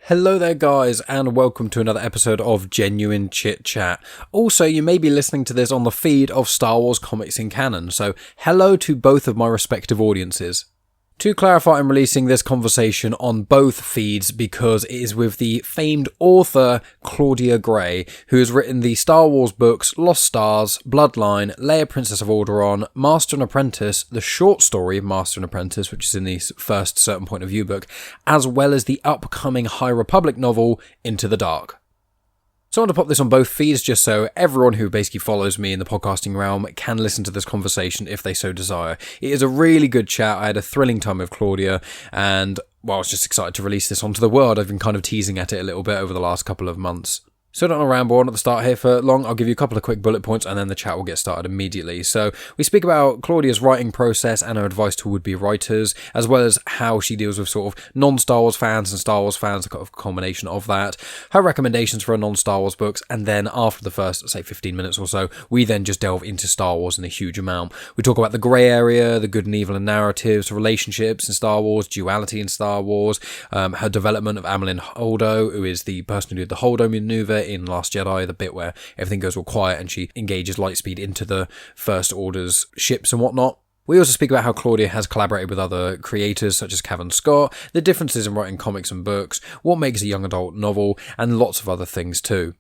Hello there guys, and welcome to another episode of Genuine Chit-Chat. Also, you may be listening to this on the feed of Star Wars Comics in Canon, so hello to both of my respective audiences. To clarify, I'm releasing this conversation on both feeds because it is with the famed author Claudia Gray, who has written the Star Wars books Lost Stars, Bloodline, Leia Princess of Alderaan, Master and Apprentice, the short story Master and Apprentice, which is in the first Certain Point of View book, as well as the upcoming High Republic novel Into the Dark. So I want to pop this on both feeds just so everyone who basically follows me in the podcasting realm can listen to this conversation if they so desire. It is a really good chat. I had a thrilling time with Claudia, and well, I was just excited to release this onto the world. I've been kind of teasing at it a little bit over the last couple of months. So I don't want to ramble on at the start here for long. I'll give you a couple of quick bullet points and then the chat will get started immediately. So we speak about Claudia's writing process and her advice to would-be writers, as well as how she deals with sort of non-Star Wars fans and Star Wars fans, a kind of combination of that, her recommendations for her non-Star Wars books, and then after the first, say, 15 minutes or so, we then just delve into Star Wars in a huge amount. We talk about the grey area, the good and evil and narratives, relationships in Star Wars, duality in Star Wars, her development of Amilyn Holdo, who is the person who did the Holdo maneuver in Last Jedi, the bit where everything goes all quiet and she engages Lightspeed into the First Order's ships and whatnot. We also speak about how Claudia has collaborated with other creators such as Cavan Scott, the differences in writing comics and books, what makes a young adult novel, and lots of other things too.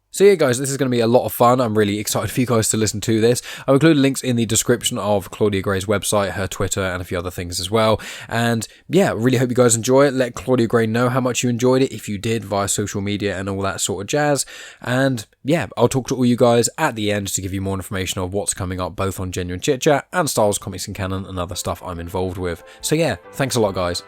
So yeah guys, this is going to be a lot of fun. I'm really excited for you guys to listen to this. I'll include links in the description of Claudia Gray's website, her Twitter, and a few other things as well. And yeah, really hope you guys enjoy it. Let Claudia Gray know how much you enjoyed it, if you did, via social media and all that sort of jazz. And yeah, I'll talk to all you guys at the end to give you more information of what's coming up both on Genuine Chit Chat and Star Wars Comics in Canon and other stuff I'm involved with. So yeah, thanks a lot guys.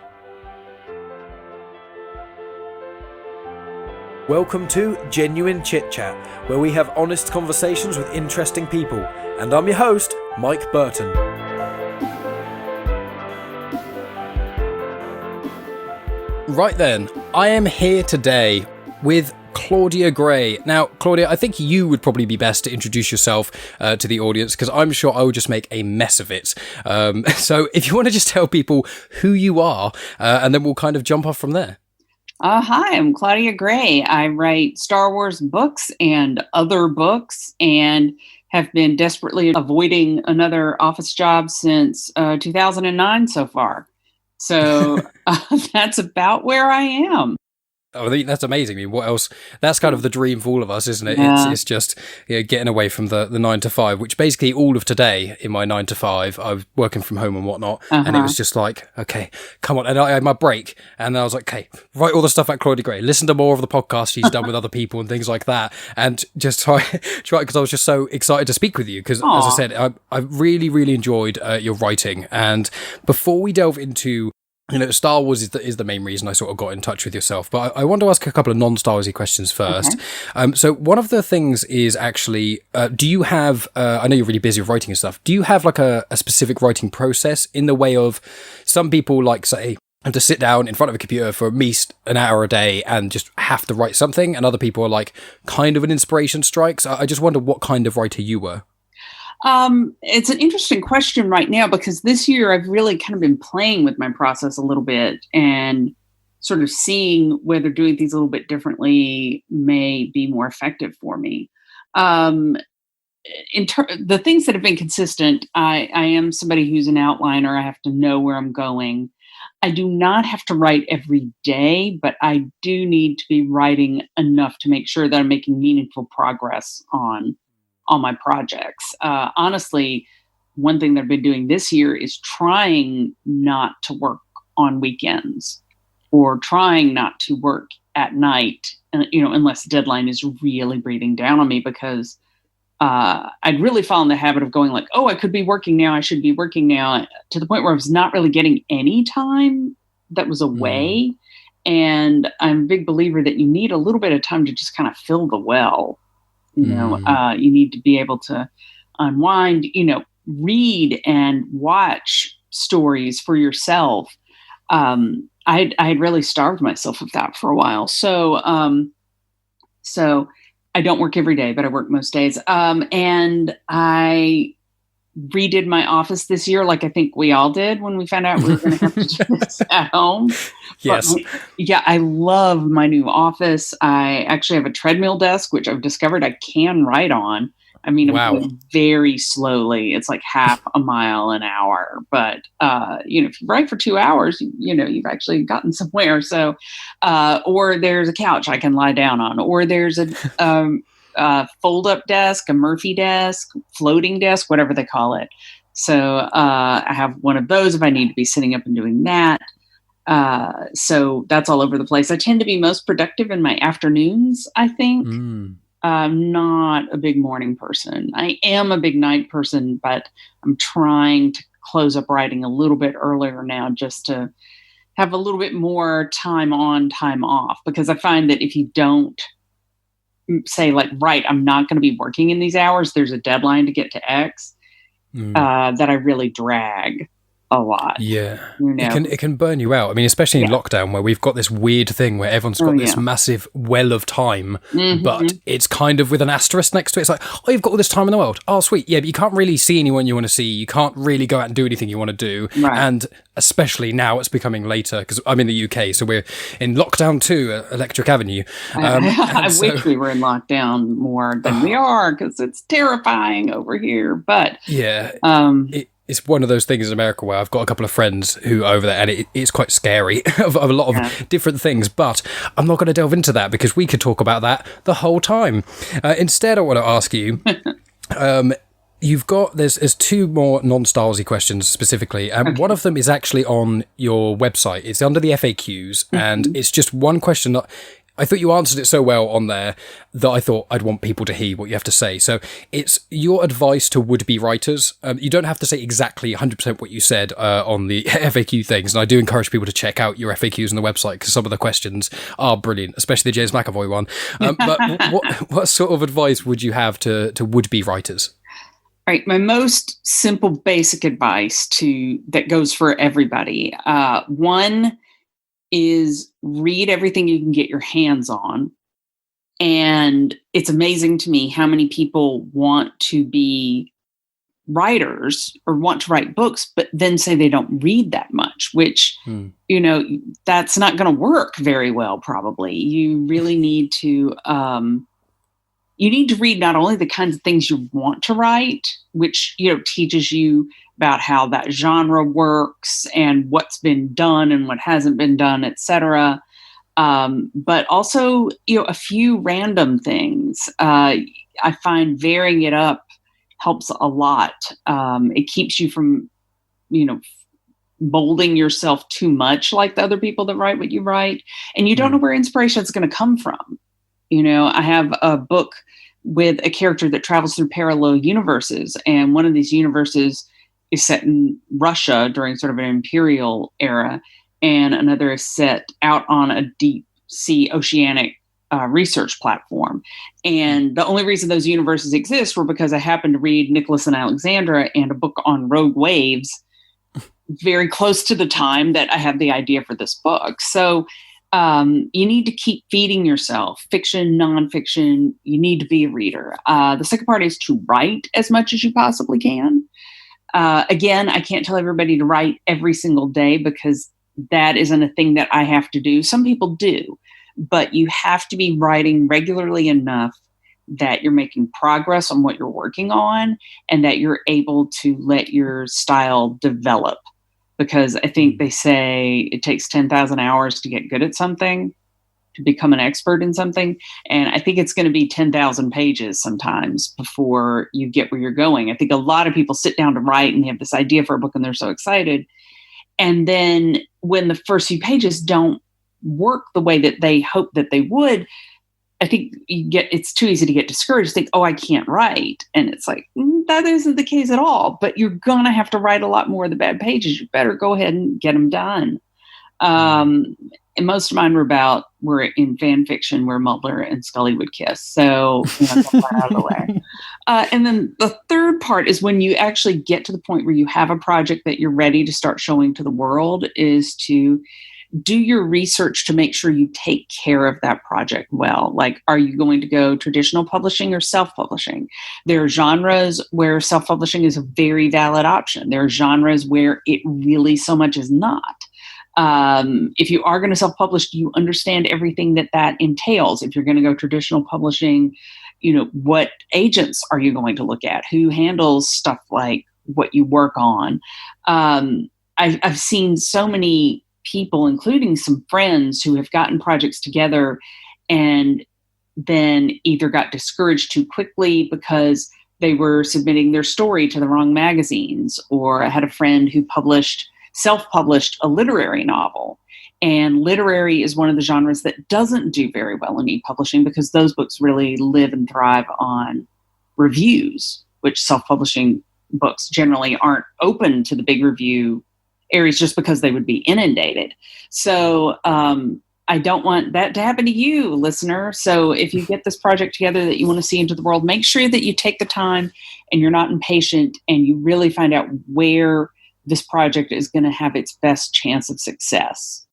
Welcome to Genuine Chit Chat, where we have honest conversations with interesting people. And I'm your host, Mike Burton. Right then, I am here today with Claudia Gray. Now, Claudia, I think you would probably be best to introduce yourself to the audience, because I'm sure I will just make a mess of it. So if you want to just tell people who you are, and then we'll kind of jump off from there. Hi, I'm Claudia Gray. I write Star Wars books and other books and have been desperately avoiding another office job since 2009 so far. So that's about where I am. I think that's amazing. I mean, what else? That's kind of the dream for all of us, isn't it? Yeah. It's just getting away from the 9 to 5, which basically all of today in my 9 to 5, I was working from home and whatnot. And it was just like, okay, come on. And I had my break and I was like, okay, write all the stuff at Claudia Gray, listen to more of the podcast she's done with other people and things like that. And just try, because I was just so excited to speak with you. Because as I said, I really, really enjoyed your writing. And before we delve into Star Wars is the main reason I sort of got in touch with yourself. But I want to ask a couple of non-Star Wars-y questions first. Okay. So one of the things is actually, do you have, I know you're really busy with writing and stuff, do you have like a specific writing process in the way of some people like, say, have to sit down in front of a computer for at least an hour a day and just have to write something, and other people are like kind of an inspiration strikes? I just wonder what kind of writer you were. It's an interesting question right now, because this year I've really kind of been playing with my process a little bit and sort of seeing whether doing things a little bit differently may be more effective for me. The things that have been consistent, I am somebody who's an outliner. I have to know where I'm going. I do not have to write every day, but I do need to be writing enough to make sure that I'm making meaningful progress on my projects. Honestly, one thing that I've been doing this year is trying not to work on weekends or trying not to work at night, unless the deadline is really breathing down on me, because I'd really fallen in the habit of going like, oh, I could be working now, I should be working now, to the point where I was not really getting any time that was away. And I'm a big believer that you need a little bit of time to just kind of fill the well. You need to be able to unwind, read and watch stories for yourself. I had really starved myself of that for a while. So I don't work every day, but I work most days. And I redid my office this year, like I think we all did when we found out we were going to have to do this at home. Yes. But, I love my new office. I actually have a treadmill desk, which I've discovered I can write on. I mean, Wow. I'm going very slowly. It's like half a mile an hour. But, if you write for 2 hours, you've actually gotten somewhere. So, or there's a couch I can lie down on, or there's a fold-up desk, a Murphy desk, floating desk, whatever they call it. So I have one of those if I need to be sitting up and doing that. So that's all over the place. I tend to be most productive in my afternoons, I think. I'm not a big morning person. I am a big night person, but I'm trying to close up writing a little bit earlier now just to have a little bit more time on, time off. Because I find that if you don't say like, right, I'm not going to be working in these hours, there's a deadline to get to X, that I really drag a lot. Yeah. It can burn you out. I mean, especially in lockdown where we've got this weird thing where everyone's got this massive well of time, but it's kind of with an asterisk next to it. It's like, oh, you've got all this time in the world. Oh, sweet. Yeah, but you can't really see anyone you want to see. You can't really go out and do anything you want to do. Right. And especially now it's becoming later because I'm in the UK, so we're in lockdown 2 at Electric Avenue. I wish we were in lockdown more than we are because it's terrifying over here. But yeah, it's one of those things in America where I've got a couple of friends who are over there, and it's quite scary of a lot of different things. But I'm not going to delve into that because we could talk about that the whole time. Instead, I want to ask you. There's 2 more non-Star Warsy questions specifically. One of them is actually on your website. It's under the FAQs, and it's just one question that I thought you answered it so well on there that I thought I'd want people to hear what you have to say. So it's your advice to would-be writers. You don't have to say exactly 100% what you said on the FAQ things. And I do encourage people to check out your FAQs on the website because some of the questions are brilliant, especially the James McAvoy one. But what sort of advice would you have to would-be writers? Right. My most simple, basic advice that goes for everybody. One is read everything you can get your hands on. And it's amazing to me how many people want to be writers or want to write books, but then say they don't read that much, which, that's not going to work very well, probably. You really need to, read not only the kinds of things you want to write, which, teaches you about how that genre works and what's been done and what hasn't been done, etc. But also, a few random things. I find varying it up helps a lot. It keeps you from, molding yourself too much like the other people that write what you write. And you don't know where inspiration is going to come from. I have a book with a character that travels through parallel universes. And one of these universes is set in Russia during sort of an imperial era, and another is set out on a deep sea oceanic research platform. And the only reason those universes exist were because I happened to read Nicholas and Alexandra and a book on rogue waves very close to the time that I had the idea for this book. So you need to keep feeding yourself, fiction, nonfiction. You need to be a reader. The second part is to write as much as you possibly can. Again, I can't tell everybody to write every single day because that isn't a thing that I have to do. Some people do, but you have to be writing regularly enough that you're making progress on what you're working on and that you're able to let your style develop. Because I think they say it takes 10,000 hours to get good at something, to become an expert in something. And I think it's going to be 10,000 pages sometimes before you get where you're going. I think a lot of people sit down to write and they have this idea for a book and they're so excited. And then when the first few pages don't work the way that they hope that they would, I think it's too easy to get discouraged, think, oh, I can't write. And it's like, that isn't the case at all, but you're going to have to write a lot more of the bad pages. You better go ahead and get them done. And most of mine were in fan fiction where Mulder and Scully would kiss. So, get that out of the way. And then the third part is when you actually get to the point where you have a project that you're ready to start showing to the world, is to do your research to make sure you take care of that project well. Like, are you going to go traditional publishing or self-publishing? There are genres where self-publishing is a very valid option. There are genres where it really so much is not. If you are going to self-publish, do you understand everything that entails? If you're going to go traditional publishing, what agents are you going to look at? Who handles stuff like what you work on? I've seen so many people, including some friends, who have gotten projects together and then either got discouraged too quickly because they were submitting their story to the wrong magazines, or I had a friend who self-published a literary novel. And literary is one of the genres that doesn't do very well in e-publishing because those books really live and thrive on reviews, which self-publishing books generally aren't open to the big review areas just because they would be inundated. So I don't want that to happen to you, listener. So if you get this project together that you want to see into the world, make sure that you take the time and you're not impatient and you really find out where this project is going to have its best chance of success.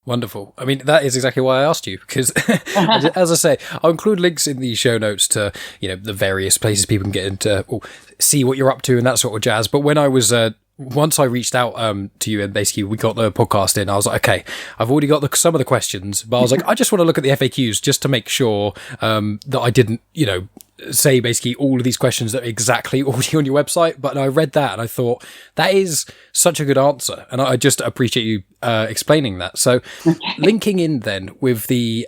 Wonderful. I mean, that is exactly why I asked you, because as I say, I'll include links in the show notes to, the various places people can get into, or see what you're up to and that sort of jazz. But when I was, once I reached out to you and basically we got the podcast in, I was like, okay, I've already got some of the questions, but I was like, I just want to look at the FAQs just to make sure that I didn't, say basically all of these questions that are exactly already on your website. But I read that and I thought that is such a good answer, and I just appreciate you explaining that. So linking in then with the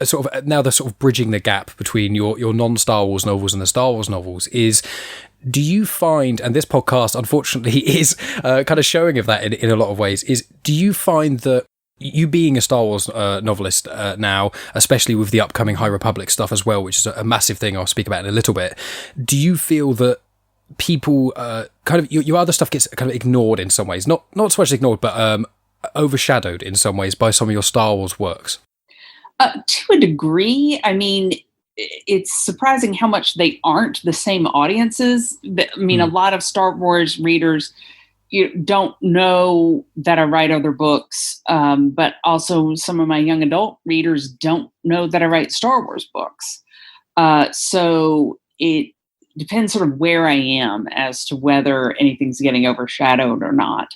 sort of now the sort of bridging the gap between your non-Star Wars novels and the Star Wars novels is, do you find, and this podcast unfortunately is kind of showing of that in a lot of ways, is do you find that you being a Star Wars novelist now, especially with the upcoming High Republic stuff as well, which is a massive thing I'll speak about in a little bit, do you feel that people kind of your other stuff gets kind of ignored in some ways, not so much ignored, but overshadowed in some ways by some of your Star Wars works? To a degree. I mean, it's surprising how much they aren't the same audiences. I mean, a lot of Star Wars readers don't know that I write other books, but also some of my young adult readers don't know that I write Star Wars books. So it depends sort of where I am as to whether anything's getting overshadowed or not.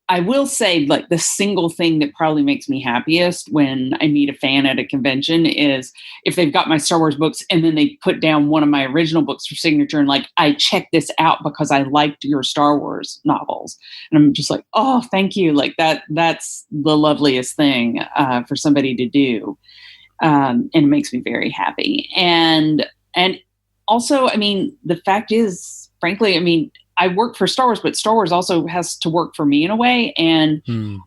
I will say, like, the single thing that probably makes me happiest when I meet a fan at a convention is if they've got my Star Wars books and then they put down one of my original books for signature and like, I checked this out because I liked your Star Wars novels. And I'm just like, oh, thank you. Like that's the loveliest thing for somebody to do. And it makes me very happy. And also, I mean, the fact is, frankly, I mean, I work for Star Wars, but Star Wars also has to work for me in a way. And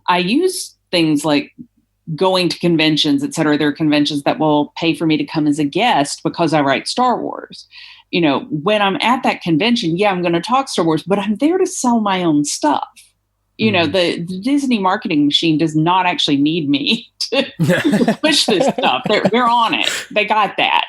I use things like going to conventions, et cetera. There are conventions that will pay for me to come as a guest because I write Star Wars. When I'm at that convention, I'm going to talk Star Wars, but I'm there to sell my own stuff. The Disney marketing machine does not actually need me to push this stuff. They're on it. They got that,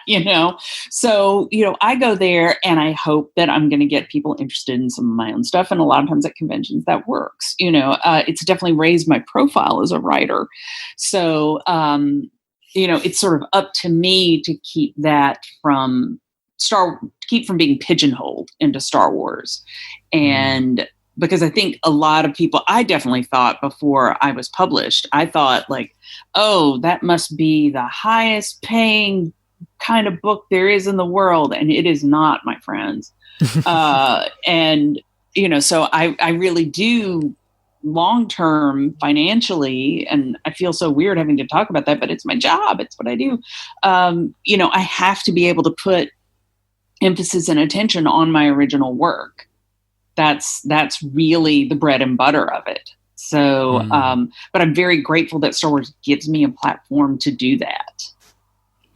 So, I go there and I hope that I'm going to get people interested in some of my own stuff. And a lot of times at conventions that works, it's definitely raised my profile as a writer. So, it's sort of up to me to keep that from being pigeonholed into Star Wars. And because I think a lot of people, I definitely thought before I was published, I thought like, oh, that must be the highest paying kind of book there is in the world. And it is not, my friends. And, so I really do long-term financially, and I feel so weird having to talk about that, but it's my job. It's what I do. I have to be able to put emphasis and attention on my original work. That's really the bread and butter of it. So, but I'm very grateful that Star Wars gives me a platform to do that.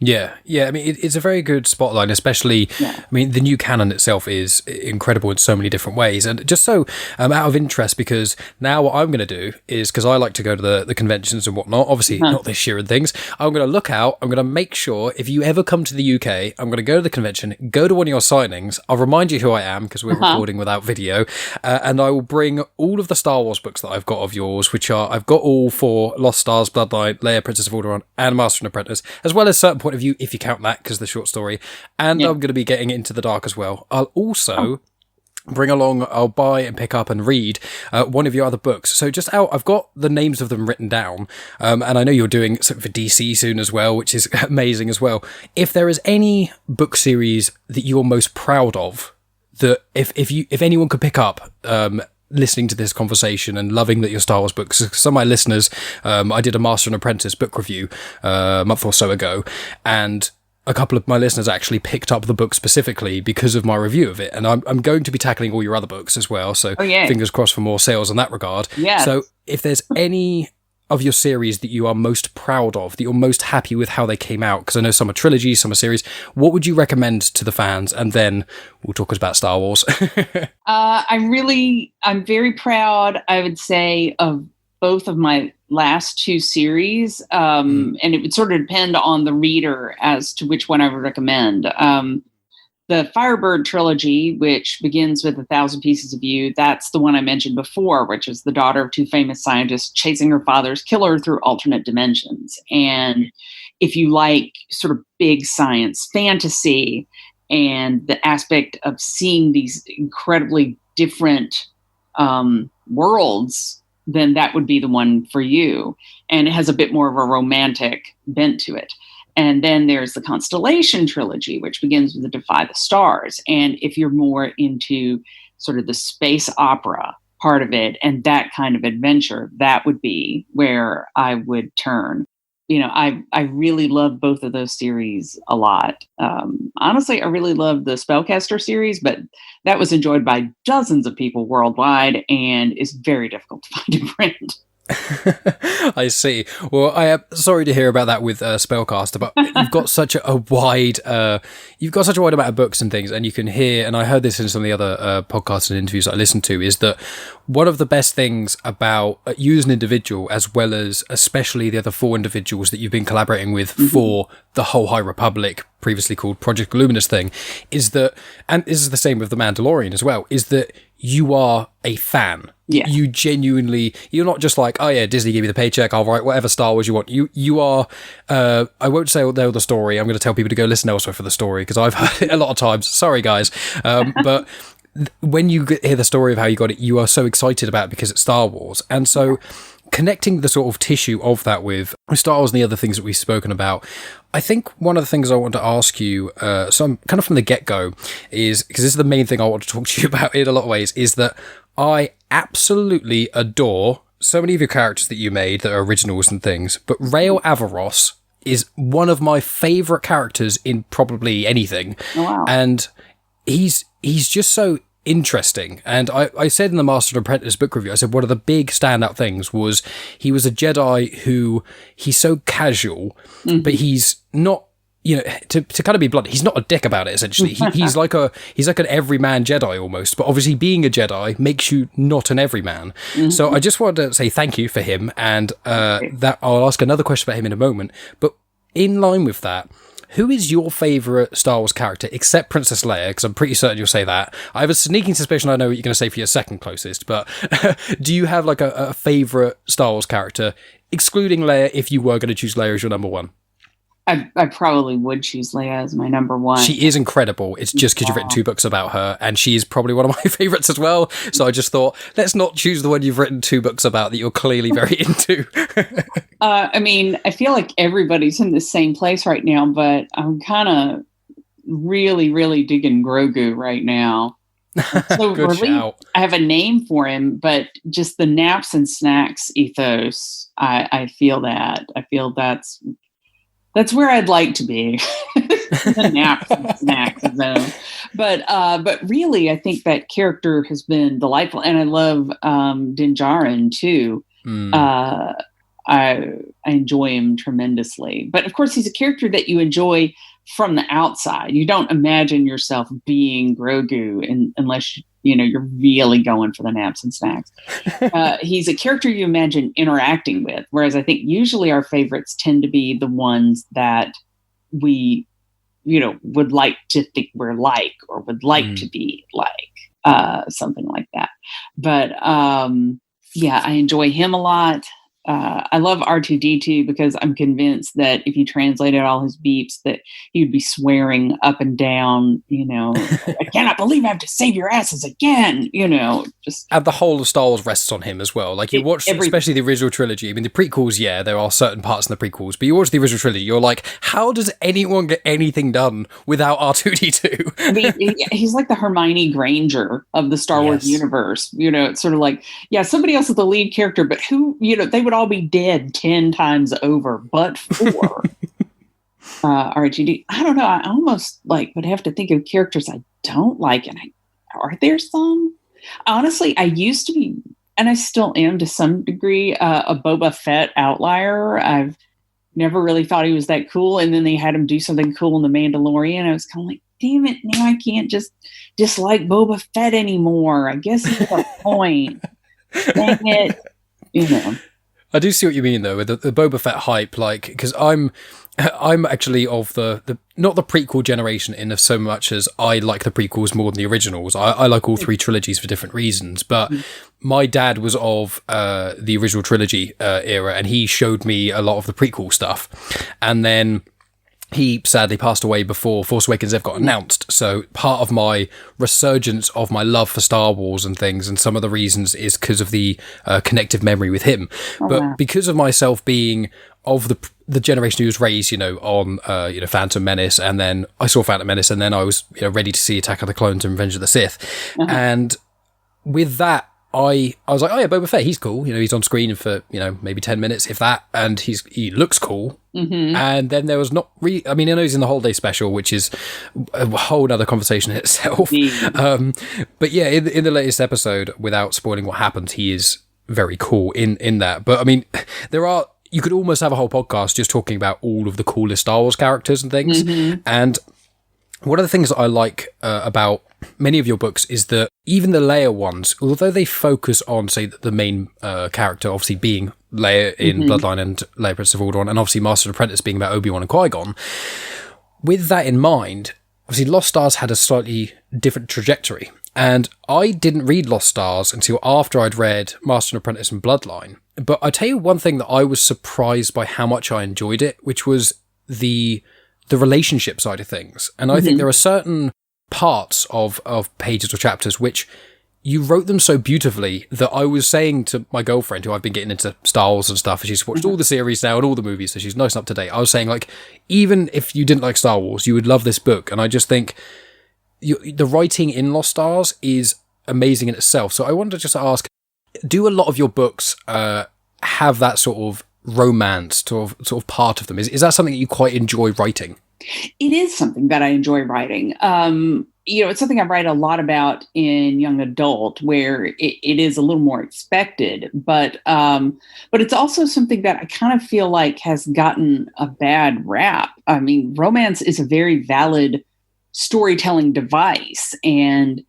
Yeah. I mean, it's a very good spotlight, especially, I mean, the new canon itself is incredible in so many different ways. And just so out of interest, because now what I'm going to do is, because I like to go to the conventions and whatnot, obviously not this year and things, I'm going to look out, I'm going to make sure if you ever come to the UK, I'm going to go to the convention, go to one of your signings, I'll remind you who I am, because we're recording without video, and I will bring all of the Star Wars books that I've got of yours, which are, I've got all for Lost Stars, Bloodline, Leia, Princess of Alderaan, and Master and Apprentice, as well as certain point of view, if you count that, because the short story, and I'm going to be getting Into the Dark as well. I'll also bring along, I'll buy and pick up and read one of your other books. So just out, I've got the names of them written down, and I know you're doing something for DC soon as well, which is amazing as well. If there is any book series that you're most proud of, that if anyone could pick up, listening to this conversation and loving that your Star Wars books, some of my listeners, I did a Master and Apprentice book review a month or so ago, and a couple of my listeners actually picked up the book specifically because of my review of it, and I'm going to be tackling all your other books as well, so fingers crossed for more sales in that regard. So if there's any of your series that you are most proud of, that you're most happy with how they came out, because I know some are trilogies, some are series, what would you recommend to the fans? And then we'll talk about Star Wars. I'm very proud, I would say, of both of my last two series, and it would sort of depend on the reader as to which one I would recommend. The Firebird trilogy, which begins with 1,000 Pieces of You, that's the one I mentioned before, which is the daughter of two famous scientists chasing her father's killer through alternate dimensions. And if you like sort of big science fantasy and the aspect of seeing these incredibly different worlds, then that would be the one for you. And it has a bit more of a romantic bent to it. And then there's the Constellation trilogy, which begins with the Defy the Stars. And if you're more into sort of the space opera part of it and that kind of adventure, that would be where I would turn. You know, I really love both of those series a lot. Honestly, I really love the Spellcaster series, but that was enjoyed by dozens of people worldwide and is very difficult to find in print. I see. Well, I am sorry to hear about that with Spellcaster, but you've got such a wide, amount of books and things, and you can hear, and I heard this in some of the other podcasts and interviews that I listened to, is that one of the best things about you as an individual, as well as especially the other four individuals that you've been collaborating with for the whole High Republic, previously called Project Luminous thing, is that, and this is the same with The Mandalorian as well, is that you are a fan. Yeah. You genuinely, you're not just like, oh yeah, Disney gave me the paycheck, I'll write whatever Star Wars you want. You are, I won't say the story, I'm going to tell people to go listen elsewhere for the story, because I've heard it a lot of times. Sorry guys. But when you hear the story of how you got it, you are so excited about it because it's Star Wars. And so connecting the sort of tissue of that with Star Wars and the other things that we've spoken about, I think one of the things I want to ask you, some kind of from the get-go, is, because this is the main thing I want to talk to you about in a lot of ways, is that I absolutely adore so many of your characters that you made that are originals and things, but Rael Averross is one of my favourite characters in probably anything. Oh, wow. And he's just so interesting. And I said in the Master and Apprentice book review, I said one of the big standout things was he was a Jedi who, he's so casual, but he's not, you know, to kind of be blunt, he's not a dick about it, essentially. He's like an everyman Jedi almost, but obviously being a Jedi makes you not an everyman. So I just wanted to say thank you for him, and that I'll ask another question about him in a moment. But in line with that, who is your favourite Star Wars character, except Princess Leia? Because I'm pretty certain you'll say that. I have a sneaking suspicion I know what you're going to say for your second closest, but do you have like a favourite Star Wars character, excluding Leia, if you were going to choose Leia as your number one? I probably would choose Leia as my number one. She is incredible. It's just because you've written two books about her, and she is probably one of my favourites as well. So I just thought, let's not choose the one you've written two books about that you're clearly very into. I mean, I feel like everybody's in the same place right now, but I'm kind of really, really digging Grogu right now. So Good shout. I have a name for him, but just the naps and snacks ethos, I feel that. I feel that's where I'd like to be. The naps and snacks zone. But really, I think that character has been delightful. And I love Din Djarin too. I enjoy him tremendously. But of course, he's a character that you enjoy from the outside. You don't imagine yourself being Grogu unless you're really going for the naps and snacks. He's a character you imagine interacting with, whereas I think usually our favorites tend to be the ones that we would like to think we're like, or would like to be like, something like that. But yeah, I enjoy him a lot. I love R2-D2 because I'm convinced that if you translated all his beeps, that he would be swearing up and down, I cannot believe I have to save your asses again, just. And the whole of Star Wars rests on him as well. Like, you watch, especially the original trilogy. I mean, the prequels, yeah, there are certain parts in the prequels, but you watch the original trilogy, you're like, how does anyone get anything done without R2-D2? I mean, he's like the Hermione Granger of the Star Wars universe. It's sort of like, yeah, somebody else is the lead character, but who, they would all be dead 10 times over, but for R2-D2. I don't know. I almost would have to think of characters I don't like, and are there some? Honestly, I used to be, and I still am to some degree, a Boba Fett outlier. I've never really thought he was that cool, and then they had him do something cool in The Mandalorian. I was kind of like, damn it, now I can't just dislike Boba Fett anymore. I guess it's a point. Dang it. I do see what you mean though with the Boba Fett hype, because I'm actually of the not the prequel generation in so much as I like the prequels more than the originals. I like all three trilogies for different reasons, but my dad was of the original trilogy era, and he showed me a lot of the prequel stuff, and then he sadly passed away before Force Awakens ever got announced. So part of my resurgence of my love for Star Wars and things, and some of the reasons, is because of the connective memory with him. But because of myself being of the generation who was raised, on Phantom Menace, and then I saw Phantom Menace, and then I was ready to see Attack of the Clones and Revenge of the Sith, and with that, I was like, oh yeah, Boba Fett, he's cool. He's on screen for, maybe 10 minutes, if that, and he looks cool. Mm-hmm. And then there was not really, I know he's in the Holiday Special, which is a whole other conversation in itself. But yeah, in the latest episode, without spoiling what happens, he is very cool in that. But you could almost have a whole podcast just talking about all of the coolest Star Wars characters and things. Mm-hmm. And one of the things that I like about many of your books is that even the Leia ones, although they focus on, say, the main character obviously being Leia in Bloodline and Leia Princess of Alderaan, and obviously Master Apprentice being about Obi-Wan and Qui-Gon, with that in mind, obviously Lost Stars had a slightly different trajectory. And I didn't read Lost Stars until after I'd read Master and Apprentice and Bloodline. But I tell you one thing that I was surprised by how much I enjoyed it, which was the relationship side of things. And I think there are certain parts of pages or chapters which you wrote them so beautifully that I was saying to my girlfriend, who I've been getting into Star Wars and stuff, and she's watched all the series now and all the movies, so she's nice and up to date. I was saying, even if you didn't like Star Wars, you would love this book. And I just think the writing in Lost Stars is amazing in itself. So I wanted to just ask, do a lot of your books have that sort of romance sort of part of them? Is that something that you quite enjoy writing? It is something that I enjoy writing. It's something I write a lot about in young adult, where it is a little more expected, but it's also something that I kind of feel like has gotten a bad rap. Romance is a very valid storytelling device, and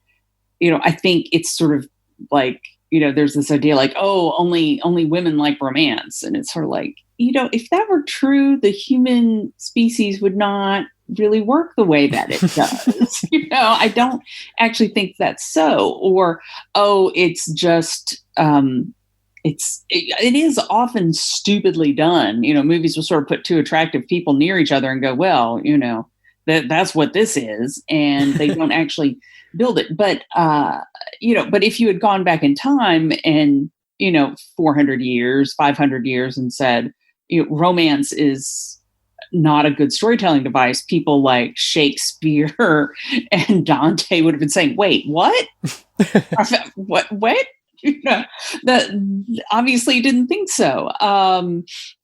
I think it's sort of like, there's this idea like, oh, only women like romance, and it's sort of like, if that were true, the human species would not really work the way that it does. I don't actually think that's so. Or, oh, it's just, it is often stupidly done. Movies will sort of put two attractive people near each other and go, well, that's what this is. And they don't actually build it. But, but if you had gone back in time and, 400 years, 500 years and said, romance is not a good storytelling device, people like Shakespeare and Dante would have been saying, wait, what? what? That obviously didn't think so.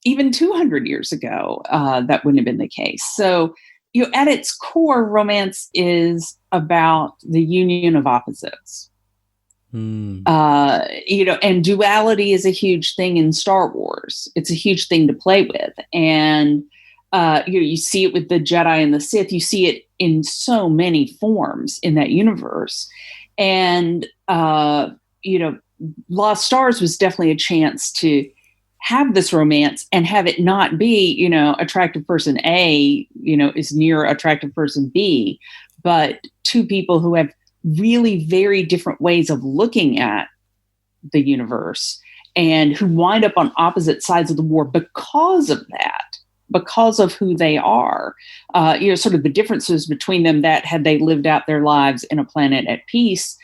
Even 200 years ago, that wouldn't have been the case. So, at its core, romance is about the union of opposites. And duality is a huge thing in Star Wars. It's a huge thing to play with. And, you see it with the Jedi and the Sith. You see it in so many forms in that universe. And, Lost Stars was definitely a chance to have this romance and have it not be, attractive person A, is near attractive person B, but two people who have really very different ways of looking at the universe and who wind up on opposite sides of the war because of that, because of who they are, sort of the differences between them that had they lived out their lives in a planet at peace,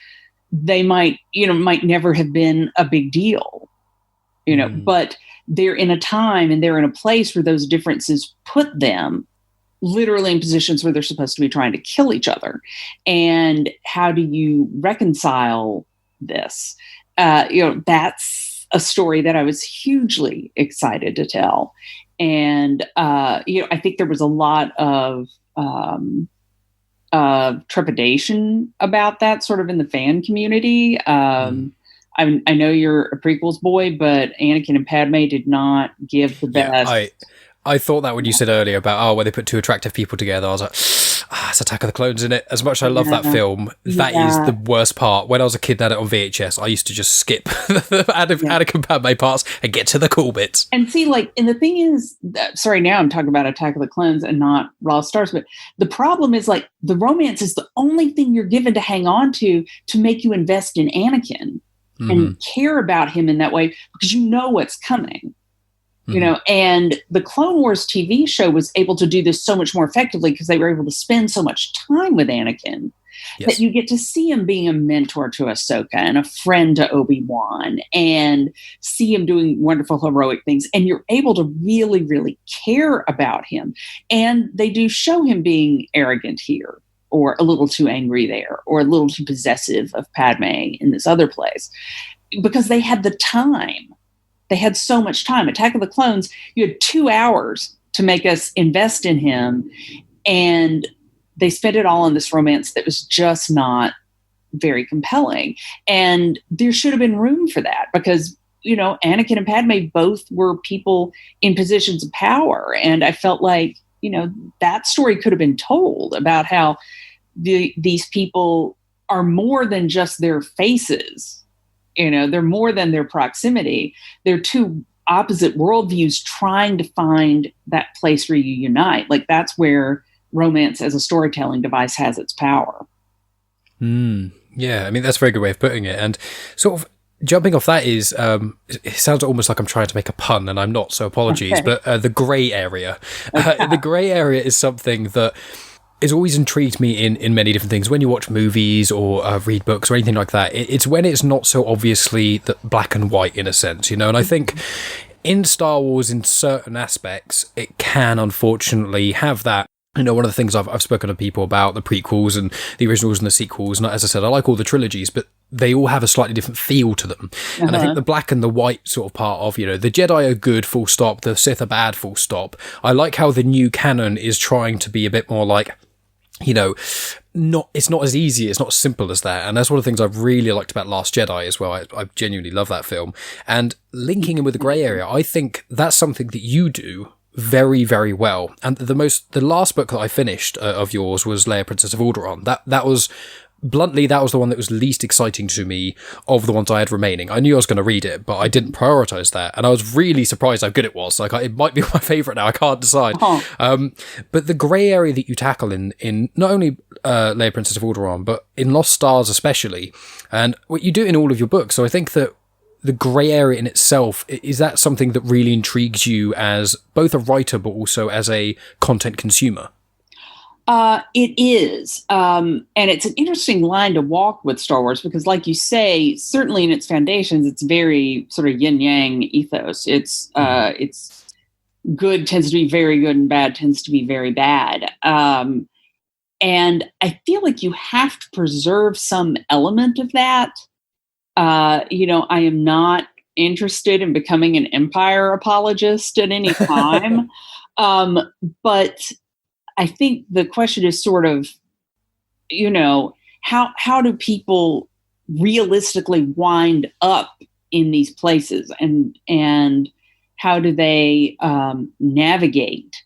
they might never have been a big deal, but they're in a time and they're in a place where those differences put them literally in positions where they're supposed to be trying to kill each other. And how do you reconcile this? That's a story that I was hugely excited to tell. And, I think there was a lot of trepidation about that sort of in the fan community. I know you're a prequels boy, but Anakin and Padme did not give the best. I thought that when you said earlier about, when they put two attractive people together, I was like, it's Attack of the Clones, isn't it? As much as I love that film, that is the worst part. When I was a kid and had it on VHS, I used to just skip the Anakin Padme parts and get to the cool bits. And see, and the thing is, sorry, now I'm talking about Attack of the Clones and not Lost Stars, but the problem is the romance is the only thing you're given to hang on to make you invest in Anakin and care about him in that way because you know what's coming. And the Clone Wars TV show was able to do this so much more effectively because they were able to spend so much time with Anakin that you get to see him being a mentor to Ahsoka and a friend to Obi-Wan and see him doing wonderful heroic things. And you're able to really, really care about him. And they do show him being arrogant here or a little too angry there or a little too possessive of Padme in this other place because they had the time. They had so much time. Attack of the Clones, you had 2 hours to make us invest in him. And they spent it all on this romance that was just not very compelling. And there should have been room for that because, Anakin and Padme both were people in positions of power. And I felt like, that story could have been told about how these people are more than just their faces. They're more than their proximity. They're two opposite worldviews trying to find that place where you unite. That's where romance as a storytelling device has its power. Yeah, I mean, that's a very good way of putting it. And sort of jumping off that is, it sounds almost like I'm trying to make a pun and I'm not, so apologies, but the grey area. The grey area is something that it's always intrigued me in many different things. When you watch movies or read books or anything like that, it's when it's not so obviously black and white in a sense, And I think in Star Wars, in certain aspects, it can unfortunately have that. One of the things I've spoken to people about the prequels and the originals and the sequels, and as I said, I like all the trilogies, but they all have a slightly different feel to them. And I think the black and the white sort of part of, the Jedi are good, full stop, the Sith are bad, full stop. I like how the new canon is trying to be a bit more like, it's not as easy, it's not as simple as that. And that's one of the things I've really liked about Last Jedi as well. I genuinely love that film. And linking in with the grey area, I think that's something that you do very, very well. And the last book that I finished of yours was Leia, Princess of Alderaan. That was bluntly, that was the one that was least exciting to me of the ones I had remaining. I knew I was going to read it, but I didn't prioritize that. And I was really surprised how good it was. It might be my favorite now. I can't decide. But the grey area that you tackle in not only Leia, Princess of Alderaan, but in Lost Stars especially, and what you do in all of your books. So I think that the grey area in itself, is that something that really intrigues you as both a writer, but also as a content consumer? It is. And it's an interesting line to walk with Star Wars because, like you say, certainly in its foundations, it's very sort of yin-yang ethos. It's good tends to be very good and bad tends to be very bad. And I feel like you have to preserve some element of that. I am not interested in becoming an Empire apologist at any time. But I think the question is sort of, how do people realistically wind up in these places, and how do they navigate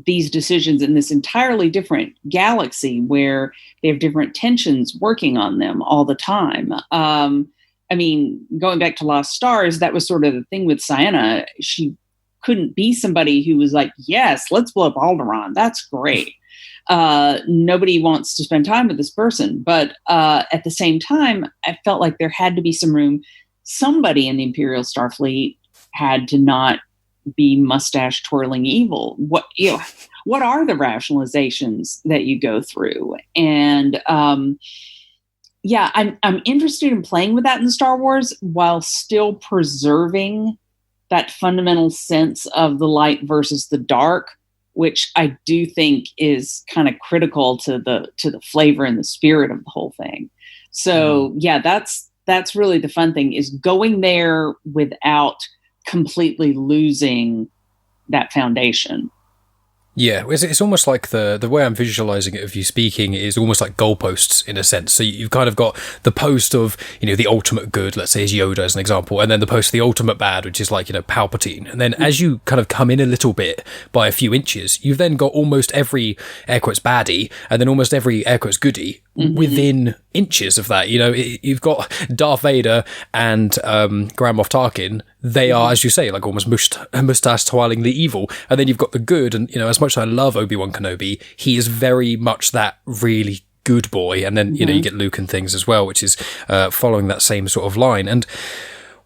these decisions in this entirely different galaxy where they have different tensions working on them all the time. I mean, going back to Lost Stars, that was sort of the thing with Ciena. She couldn't be somebody who was like, yes, let's blow up Alderaan. That's great. Nobody wants to spend time with this person. But at the same time, I felt like there had to be some room. Somebody in the Imperial Starfleet had to not be mustache twirling evil. What are the rationalizations that you go through? And I'm interested in playing with that in Star Wars while still preserving that fundamental sense of the light versus the dark, which I do think is kind of critical to the flavor and the spirit of the whole thing. So that's really the fun thing, is going there without completely losing that foundation. Yeah, it's almost like the way I'm visualizing it of you speaking is almost like goalposts in a sense. So you've kind of got the post of, the ultimate good, let's say is Yoda as an example, and then the post of the ultimate bad, which is like, Palpatine. And then as you kind of come in a little bit by a few inches, you've then got almost every air quotes baddie and then almost every air quotes goodie within inches of that. You've got Darth Vader and Grand Moff Tarkin. They are, as you say, like almost mustache twirlingly evil. And then you've got the good, and as much as I love Obi-Wan Kenobi, he is very much that really good boy. And then, you get Luke and things as well, which is following that same sort of line. And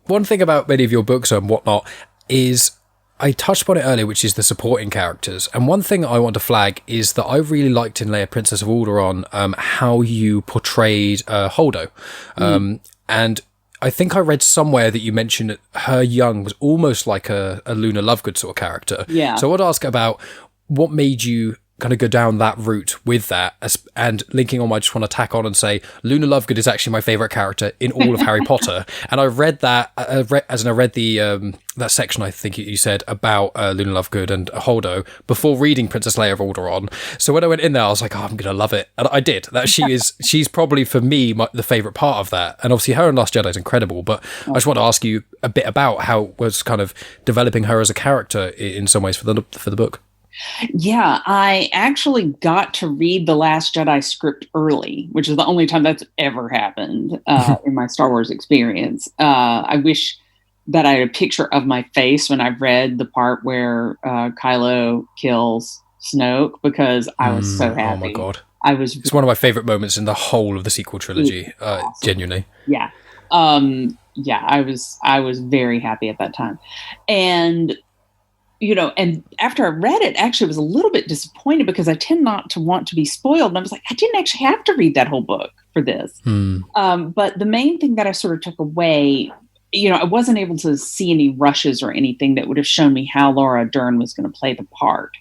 one thing about many of your books and whatnot is, I touched upon it earlier, which is the supporting characters. And one thing I want to flag is that I really liked in Leia, Princess of Alderaan, how you portrayed Holdo. And I think I read somewhere that you mentioned that her young was almost like a Luna Lovegood sort of character. Yeah. So I want to ask about what made you kind of go down that route with that, and linking on, I just want to tack on and say Luna Lovegood is actually my favorite character in all of Harry Potter. And I read that I read the that section, I think you said, about Luna Lovegood and Holdo before reading Princess Leia of Alderaan. So when I went in there, I was like, oh, I'm gonna love it, and I did. That she's probably for me the favorite part of that. And obviously her in Last Jedi is incredible, but I just want to ask you a bit about how it was kind of developing her as a character in some ways for the book. Yeah, I actually got to read the Last Jedi script early, which is the only time that's ever happened in my Star Wars experience. I wish that I had a picture of my face when I read the part where Kylo kills Snoke, because I was so happy. Oh my God. It's one of my favorite moments in the whole of the sequel trilogy, awesome. Genuinely. Yeah. I was very happy at that time. And and after I read it, actually I was a little bit disappointed, because I tend not to want to be spoiled. And I was like, I didn't actually have to read that whole book for this. But the main thing that I sort of took away, I wasn't able to see any rushes or anything that would have shown me how Laura Dern was going to play the part.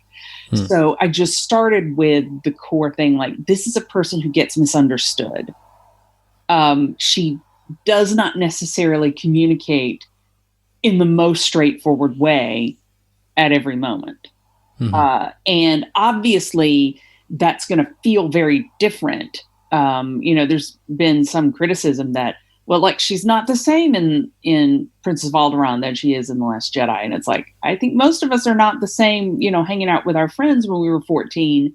So I just started with the core thing, like, this is a person who gets misunderstood. She does not necessarily communicate in the most straightforward way at every moment. And obviously that's going to feel very different. There's been some criticism that, well, like, she's not the same in Princess of Alderaan than she is in The Last Jedi. And it's like, I think most of us are not the same, hanging out with our friends when we were 14.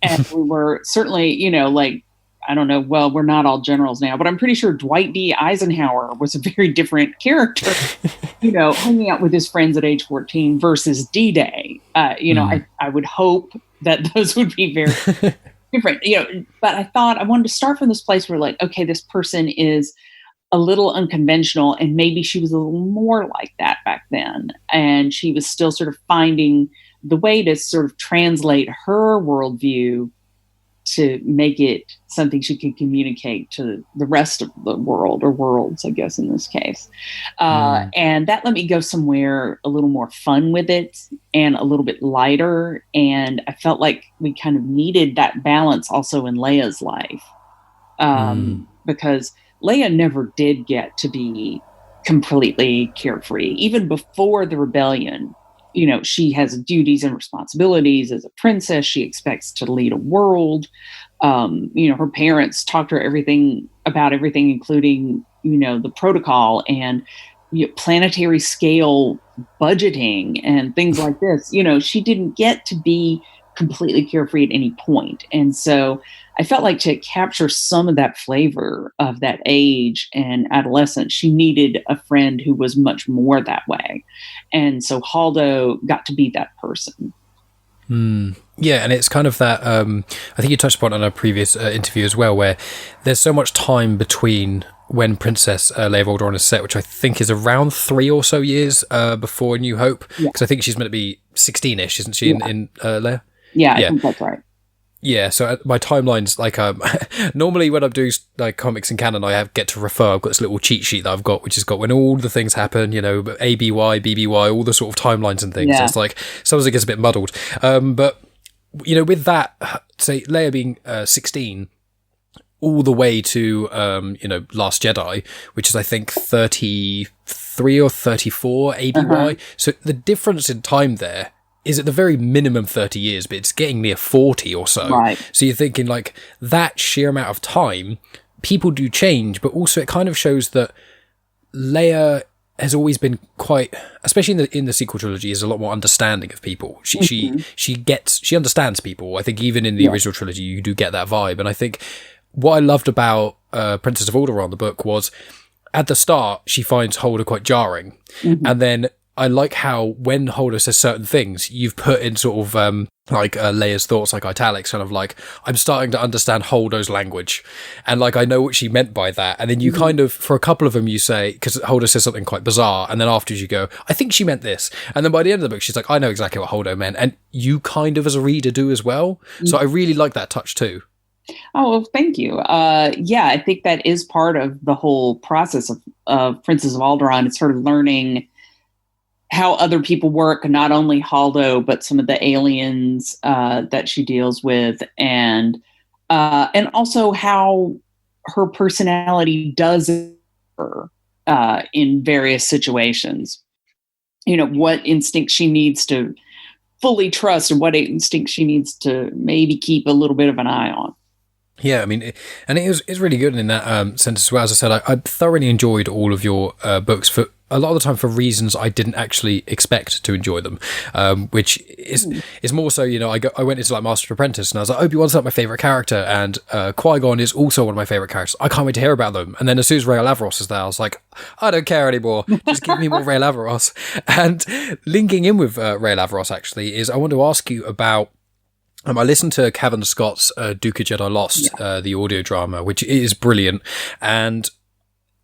And we were certainly, like, I don't know, well, we're not all generals now, but I'm pretty sure Dwight D. Eisenhower was a very different character, hanging out with his friends at age 14 versus D-Day. I would hope that those would be very different, but I thought I wanted to start from this place where, like, okay, this person is a little unconventional, and maybe she was a little more like that back then. And she was still sort of finding the way to sort of translate her worldview to make it something she could communicate to the rest of the world, or worlds, I guess, in this case. And that let me go somewhere a little more fun with it and a little bit lighter. And I felt like we kind of needed that balance also in Leia's life. Because Leia never did get to be completely carefree. Even before the rebellion, she has duties and responsibilities as a princess. She expects to lead a world. Her parents taught her everything about everything, including, the protocol and planetary scale budgeting and things like this. She didn't get to be completely carefree at any point. And so I felt like to capture some of that flavor of that age and adolescence, she needed a friend who was much more that way. And so Holdo got to be that person. Yeah, and it's kind of that, I think you touched upon it in a previous interview as well, where there's so much time between when Princess Leia of Alderaan is set, which I think is around 3 or so years before New Hope, because I think she's meant to be 16-ish, isn't she, in Leia? Yeah, I think that's right. Yeah, so my timeline's like, normally when I'm doing like comics in canon, I get to refer. I've got this little cheat sheet that I've got, which has got when all the things happen, ABY, BBY, all the sort of timelines and things. Yeah. So it's like, sometimes it gets a bit muddled. But, with that, say, Leia being 16, all the way to, Last Jedi, which is, I think, 33 or 34 ABY. Uh-huh. So the difference in time there is at the very minimum 30 years, but it's getting near 40 or so. Right. So you're thinking like that sheer amount of time, people do change, but also it kind of shows that Leia has always been quite, especially in the sequel trilogy, is a lot more understanding of people. She understands people. I think even in the original trilogy, you do get that vibe. And I think what I loved about Princess of Alderaan, the book, was at the start, she finds Holdo quite jarring. Mm-hmm. And then I like how when Holdo says certain things, you've put in sort of Leia's thoughts, like italics, kind of like, I'm starting to understand Holdo's language. And like, I know what she meant by that. And then you kind of, for a couple of them, you say, because Holdo says something quite bizarre. And then afterwards you go, I think she meant this. And then by the end of the book, she's like, I know exactly what Holdo meant. And you kind of, as a reader, do as well. So I really like that touch too. Oh, well, thank you. I think that is part of the whole process of Princess of Alderaan. It's sort of learning how other people work, not only Holdo, but some of the aliens that she deals with, and also how her personality does her in various situations. What instinct she needs to fully trust, and what instinct she needs to maybe keep a little bit of an eye on. Yeah, I mean, it's really good in that sense as well. As I said, I thoroughly enjoyed all of your books for a lot of the time for reasons I didn't actually expect to enjoy them, which is more so, I went into like Master Apprentice and I was like, Obi-Wan's not my favourite character, and Qui-Gon is also one of my favourite characters. I can't wait to hear about them. And then as soon as Rael Averross is there, I was like, I don't care anymore. Just give me more Rael Averross. And linking in with Rael Averross actually is I want to ask you about, I listened to Cavan Scott's Dooku Jedi Lost, the audio drama, which is brilliant. And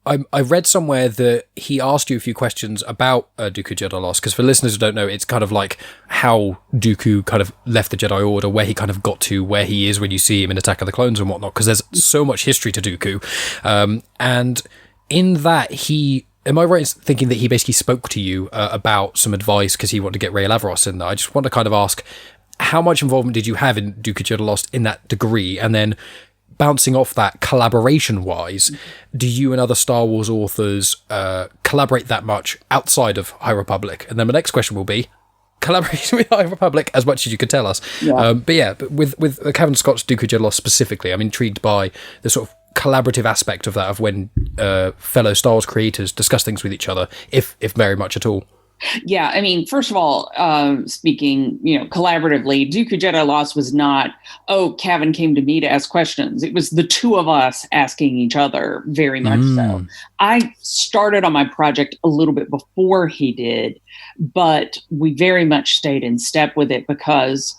I read somewhere that he asked you a few questions about Dooku Jedi Lost, because for listeners who don't know, it's kind of like how Dooku kind of left the Jedi Order, where he kind of got to where he is when you see him in Attack of the Clones and whatnot, because there's so much history to Dooku. And in that, am I right in thinking that he basically spoke to you about some advice because he wanted to get Rael Averross in there? I just want to kind of ask, how much involvement did you have in Dooku Jedi Lost in that degree? And then bouncing off that, collaboration-wise, do you and other Star Wars authors collaborate that much outside of High Republic? And then my next question will be, collaboration with High Republic, as much as you could tell us. Yeah. But with Cavan Scott's Dooku Jedi Lost specifically, I'm intrigued by the sort of collaborative aspect of that, of when fellow Star Wars creators discuss things with each other, if very much at all. Yeah, I mean, first of all, speaking, collaboratively, Dooku Jedi Lost was not, Cavan came to me to ask questions. It was the two of us asking each other, very much so. I started on my project a little bit before he did, but we very much stayed in step with it because,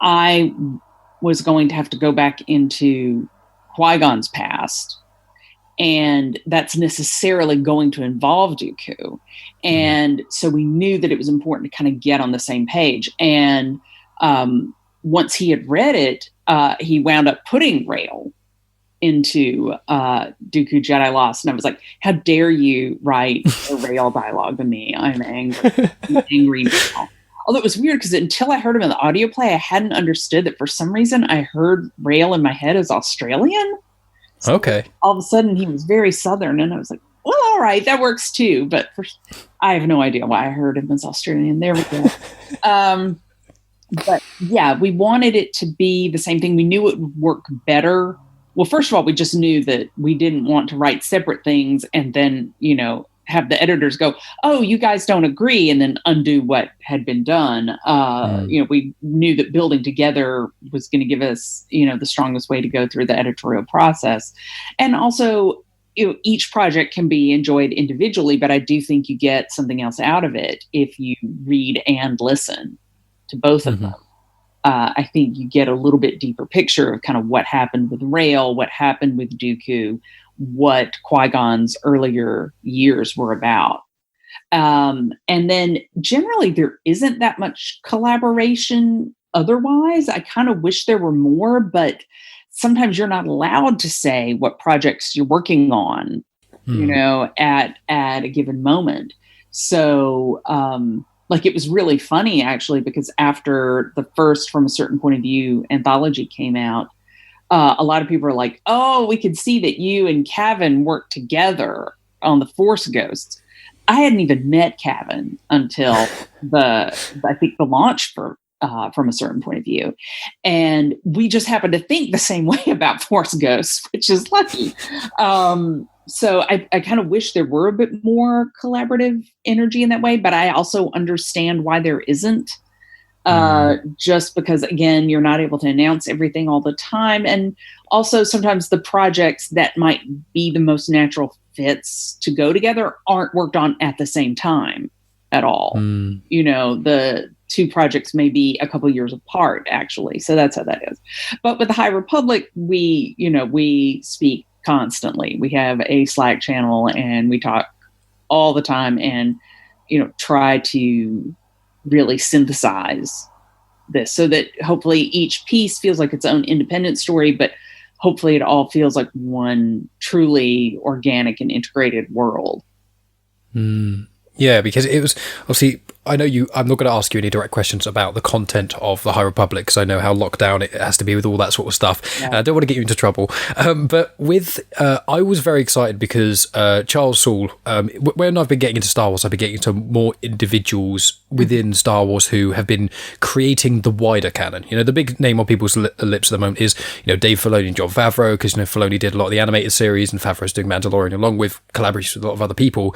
I was going to have to go back into Qui-Gon's past, and that's necessarily going to involve Dooku. And so we knew that it was important to kind of get on the same page. And once he had read it, he wound up putting Rael into Dooku Jedi Lost. And I was like, how dare you write a Rael dialogue to me? I'm angry. I'm angry now. Although it was weird because until I heard him in the audio play, I hadn't understood that for some reason I heard Rael in my head as Australian. So okay. All of a sudden he was very Southern, and I was like, well, all right, that works too. But I have no idea why I heard him as Australian. There we go. But yeah, we wanted it to be the same thing. We knew it would work better well, first of all, we just knew that we didn't want to write separate things and then, have the editors go, oh, you guys don't agree, and then undo what had been done. We knew that building together was going to give us, the strongest way to go through the editorial process. And also, each project can be enjoyed individually, but I do think you get something else out of it if you read and listen to both of them. I think you get a little bit deeper picture of kind of what happened with Rail, what happened with Dooku, what Qui-Gon's earlier years were about. And then generally there isn't that much collaboration otherwise. I kind of wish there were more, but sometimes you're not allowed to say what projects you're working on, at a given moment. So, it was really funny actually, because after the first From a Certain Point of View anthology came out, a lot of people are like, oh, we could see that you and Cavan worked together on the Force Ghosts. I hadn't even met Cavan until I think the launch for From a Certain Point of View. And we just happened to think the same way about Force Ghosts, which is lucky. So I kind of wish there were a bit more collaborative energy in that way, but I also understand why there isn't. Just because, again, you're not able to announce everything all the time. And also sometimes the projects that might be the most natural fits to go together aren't worked on at the same time at all. The two projects may be a couple years apart, actually. So that's how that is. But with the High Republic, we speak constantly. We have a Slack channel and we talk all the time and, try to really synthesize this so that hopefully each piece feels like its own independent story, but hopefully it all feels like one truly organic and integrated world. Yeah, because it was obviously, I know I'm not going to ask you any direct questions about the content of the High Republic, because I know how locked down it has to be with all that sort of stuff. Yeah. I don't want to get you into trouble. But I was very excited because Charles Soule, when I've been getting into Star Wars, I've been getting into more individuals within Star Wars who have been creating the wider canon. The big name on people's lips at the moment is, Dave Filoni and Jon Favreau, because, Filoni did a lot of the animated series and Favreau's doing Mandalorian along with collaborations with a lot of other people.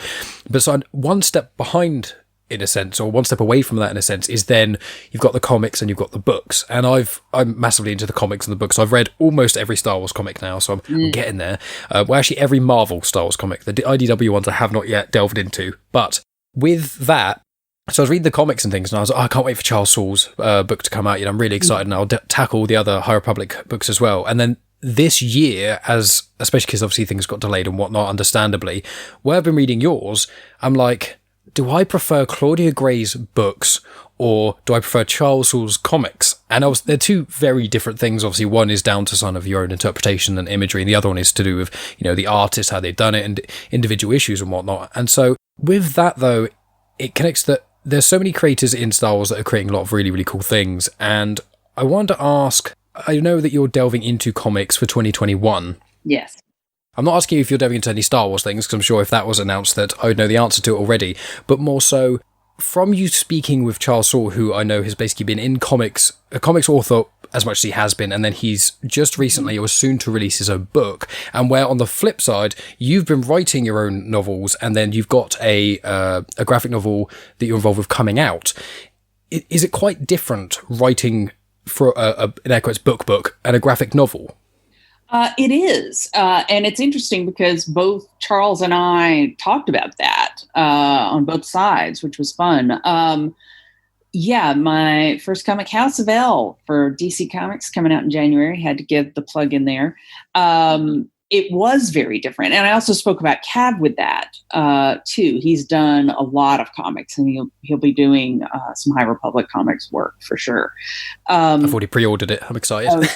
But so one step behind, in a sense, or one step away from that in a sense, is then you've got the comics and you've got the books. And I'm massively into the comics and the books. I've read almost every Star Wars comic now, so I'm getting there. Actually every Marvel Star Wars comic. The IDW ones I have not yet delved into. But with that, so I was reading the comics and things, and I was like, I can't wait for Charles Soule's book to come out. I'm really excited, and I'll tackle the other High Republic books as well. And then this year, especially because obviously things got delayed and whatnot, understandably, where I've been reading yours, I'm like, do I prefer Claudia Gray's books or do I prefer Charles Soule's comics? And they're two very different things. Obviously, one is down to sort of your own interpretation and imagery, and the other one is to do with, the artist, how they've done it, and individual issues and whatnot. And so with that, though, it connects that there's so many creators in Star Wars that are creating a lot of really, really cool things. And I wanted to ask, I know that you're delving into comics for 2021. Yes. I'm not asking you if you're delving into any Star Wars things, because I'm sure if that was announced that I would know the answer to it already, but more so from you speaking with Charles Soule, who I know has basically been in comics, a comics author as much as he has been, and then he's just recently, or soon to release his own book, and where on the flip side, you've been writing your own novels, and then you've got a graphic novel that you're involved with coming out. Is it quite different writing for an air quotes book and a graphic novel? It is. And it's interesting because both Charles and I talked about that on both sides, which was fun. My first comic, House of L, for DC Comics, coming out in January, had to get the plug in there. It was very different. And I also spoke about Cav with that, too. He's done a lot of comics, and he'll be doing some High Republic comics work for sure. I've already pre-ordered it. I'm excited.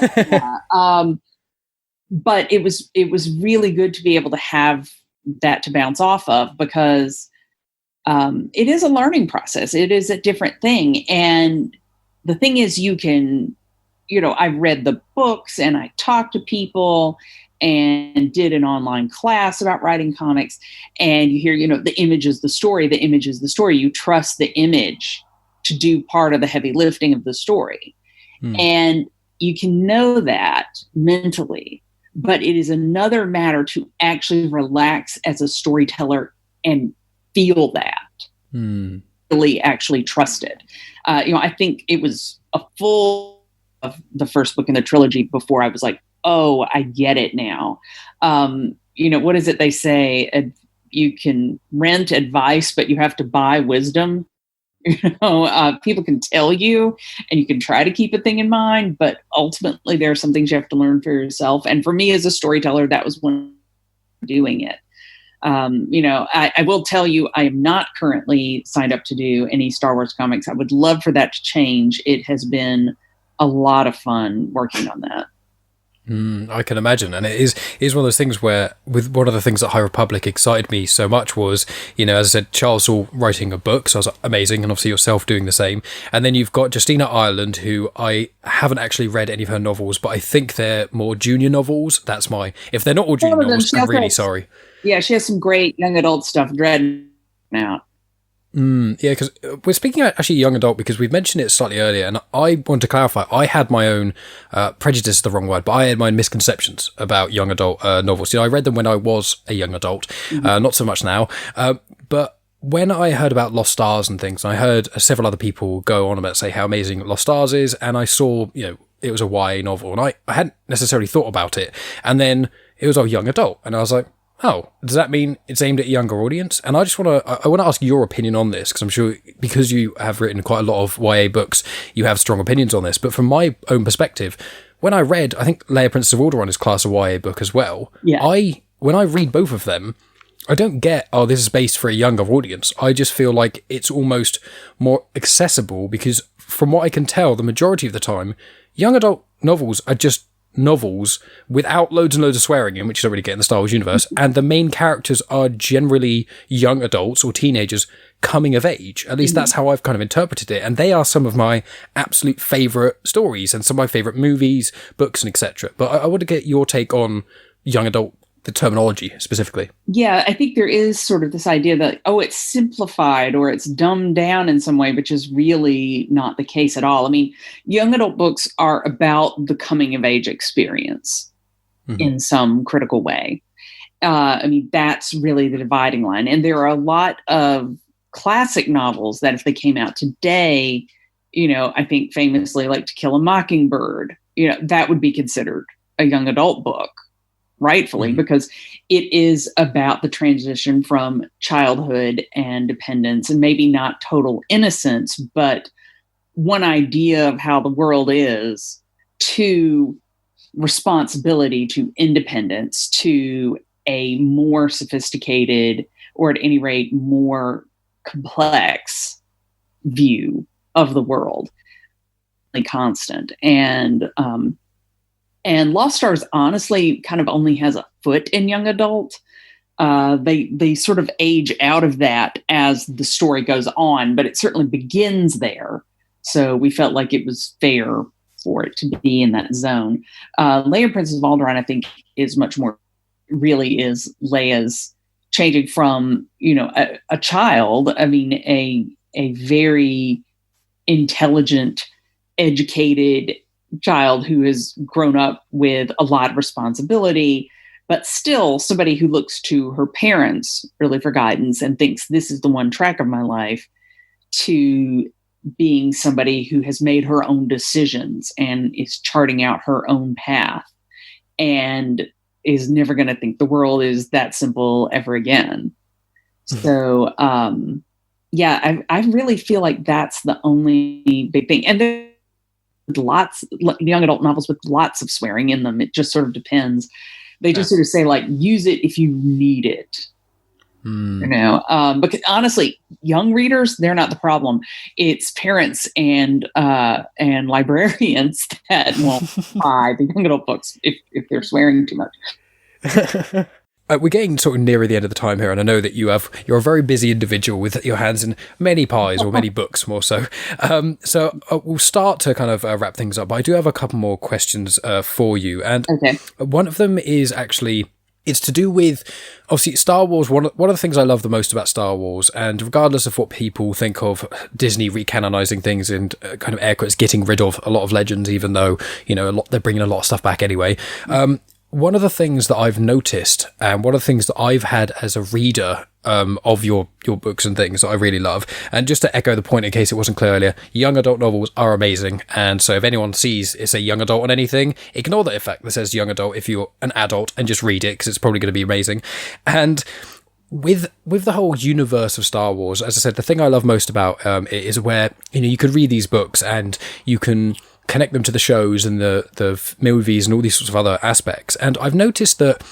But it was really good to be able to have that to bounce off of, because it is a learning process. It is a different thing. And the thing is, you can, I read the books and I talked to people and did an online class about writing comics, and you hear, the image is the story, the image is the story. You trust the image to do part of the heavy lifting of the story. And you can know that mentally. but it is another matter to actually relax as a storyteller and feel that. Really actually trust it. I think it was a full of the first book in the trilogy before I was like, oh, I get it now. What is it they say? You can rent advice, but you have to buy wisdom. People can tell you and you can try to keep a thing in mind, but ultimately there are some things you have to learn for yourself. And for me as a storyteller, that was when doing it. I will tell you, I am not currently signed up to do any Star Wars comics. I would love for that to change. It has been a lot of fun working on that. I can imagine. And it is one of those things where, with one of the things that High Republic excited me so much was, as I said, Charles Soule writing a book, so I was like, amazing, and obviously yourself doing the same. And then you've got Justina Ireland, who I haven't actually read any of her novels, but I think they're more junior novels. If they're not all junior novels, I'm really sorry. Yeah, she has some great young adult stuff, Dread out. Yeah, because we're speaking about actually young adult because we've mentioned it slightly earlier, and I want to clarify, I had my own prejudice is the wrong word, but I had my own misconceptions about young adult novels. I read them when I was a young adult, not so much now, but when I heard about Lost Stars and things, I heard several other people go on about say how amazing Lost Stars is, and I saw, it was a YA novel, and I hadn't necessarily thought about it, and then it was a young adult, and I was like, oh, does that mean it's aimed at a younger audience? And I just want to ask your opinion on this, because I'm sure because you have written quite a lot of YA books, you have strong opinions on this. But from my own perspective, when I read, I think Leia, Princess of Alderaan is class a YA book as well. Yeah. When I read both of them, I don't get, this is based for a younger audience. I just feel like it's almost more accessible because from what I can tell, the majority of the time, young adult novels are just novels without loads and loads of swearing in, which you don't really get in the Star Wars universe, and the main characters are generally young adults or teenagers coming of age. At least that's how I've kind of interpreted it, and they are some of my absolute favourite stories and some of my favourite movies, books, and etc. But I want to get your take on young adult, the terminology specifically. Yeah, I think there is sort of this idea that, it's simplified or it's dumbed down in some way, which is really not the case at all. I mean, young adult books are about the coming of age experience in some critical way. That's really the dividing line. And there are a lot of classic novels that if they came out today, I think famously like To Kill a Mockingbird, that would be considered a young adult book. Rightfully, because it is about the transition from childhood and dependence and maybe not total innocence, but one idea of how the world is to responsibility, to independence, to a more sophisticated or at any rate more complex view of the world. Constant. And Lost Stars honestly kind of only has a foot in young adult. They sort of age out of that as the story goes on, but it certainly begins there. So we felt like it was fair for it to be in that zone. Leia, Princess of Alderaan, I think is much more, really is Leia's changing from, a child. A very intelligent, educated child who has grown up with a lot of responsibility, but still somebody who looks to her parents really for guidance and thinks this is the one track of my life, to being somebody who has made her own decisions and is charting out her own path and is never going to think the world is that simple ever again. So, I really feel like that's the only big thing. And there's lots young adult novels with lots of swearing in them. It just sort of depends. They just sort of say like, use it if you need it. Because honestly, young readers, they're not the problem. It's parents and librarians that won't buy the young adult books if they're swearing too much. We're getting sort of nearer the end of the time here, and I know that you're a very busy individual with your hands in many pies or many books more so. So we'll start to kind of wrap things up, but I do have a couple more questions for you. And one of them is actually, it's to do with, obviously, Star Wars. One of the things I love the most about Star Wars, and regardless of what people think of Disney recanonizing things and kind of air quotes getting rid of a lot of legends, even though, they're bringing a lot of stuff back anyway. one of the things that I've noticed, and one of the things that I've had as a reader of your books and things that I really love, and just to echo the point in case it wasn't clear earlier, young adult novels are amazing, and so if anyone sees it's a young adult on anything, ignore the effect that says young adult if you're an adult and just read it, because it's probably going to be amazing. And with the whole universe of Star Wars, as I said, the thing I love most about it is where, you know, you could read these books and you can connect them to the shows and the movies and all these sorts of other aspects. And I've noticed that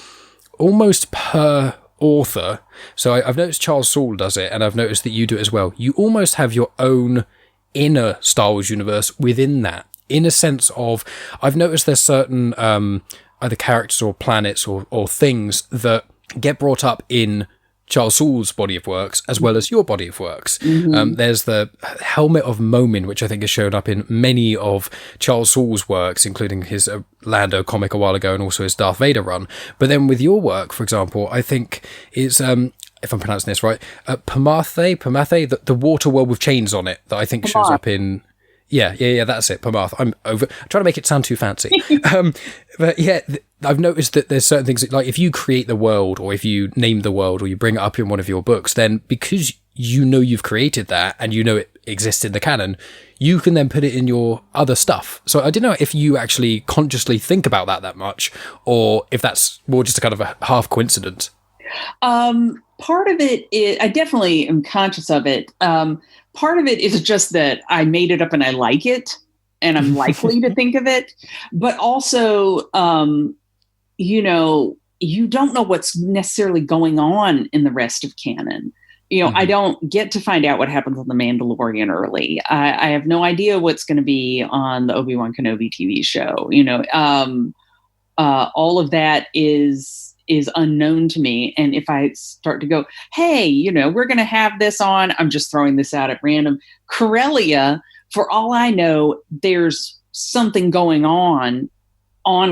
almost per author, so I've noticed Charles Soule does it, and I've noticed that you do it as well, you almost have your own inner Star Wars universe within that, in a sense of, I've noticed there's certain either characters or planets or things that get brought up in Charles Soule's body of works as well as your body of works. There's the helmet of Momin, which I think has shown up in many of Charles Soule's works, including his Lando comic a while ago and also his Darth Vader run. But then with your work, for example, I think it's if I'm pronouncing this right, Pamathe, the water world with chains on it, that I think shows up in... Yeah, that's it, Pamarth. I'm trying to make it sound too fancy. But yeah, I've noticed that there's certain things, like if you create the world, or if you name the world, or you bring it up in one of your books, then because you know you've created that, and you know it exists in the canon, you can then put it in your other stuff. So I don't know if you actually consciously think about that much, or if that's more just a kind of a half coincidence. Part of it is, I definitely am conscious of it. Part of it is just that I made it up and I like it, and I'm likely to think of it. But also, you know, you don't know what's necessarily going on in the rest of canon. You know, I don't get to find out what happens on The Mandalorian early. I have no idea what's going to be on the Obi-Wan Kenobi TV show. You know, all of that is unknown to me. And if I start to go, hey, you know, we're going to have this on, I'm just throwing this out at random, Corellia, for all I know, there's something going on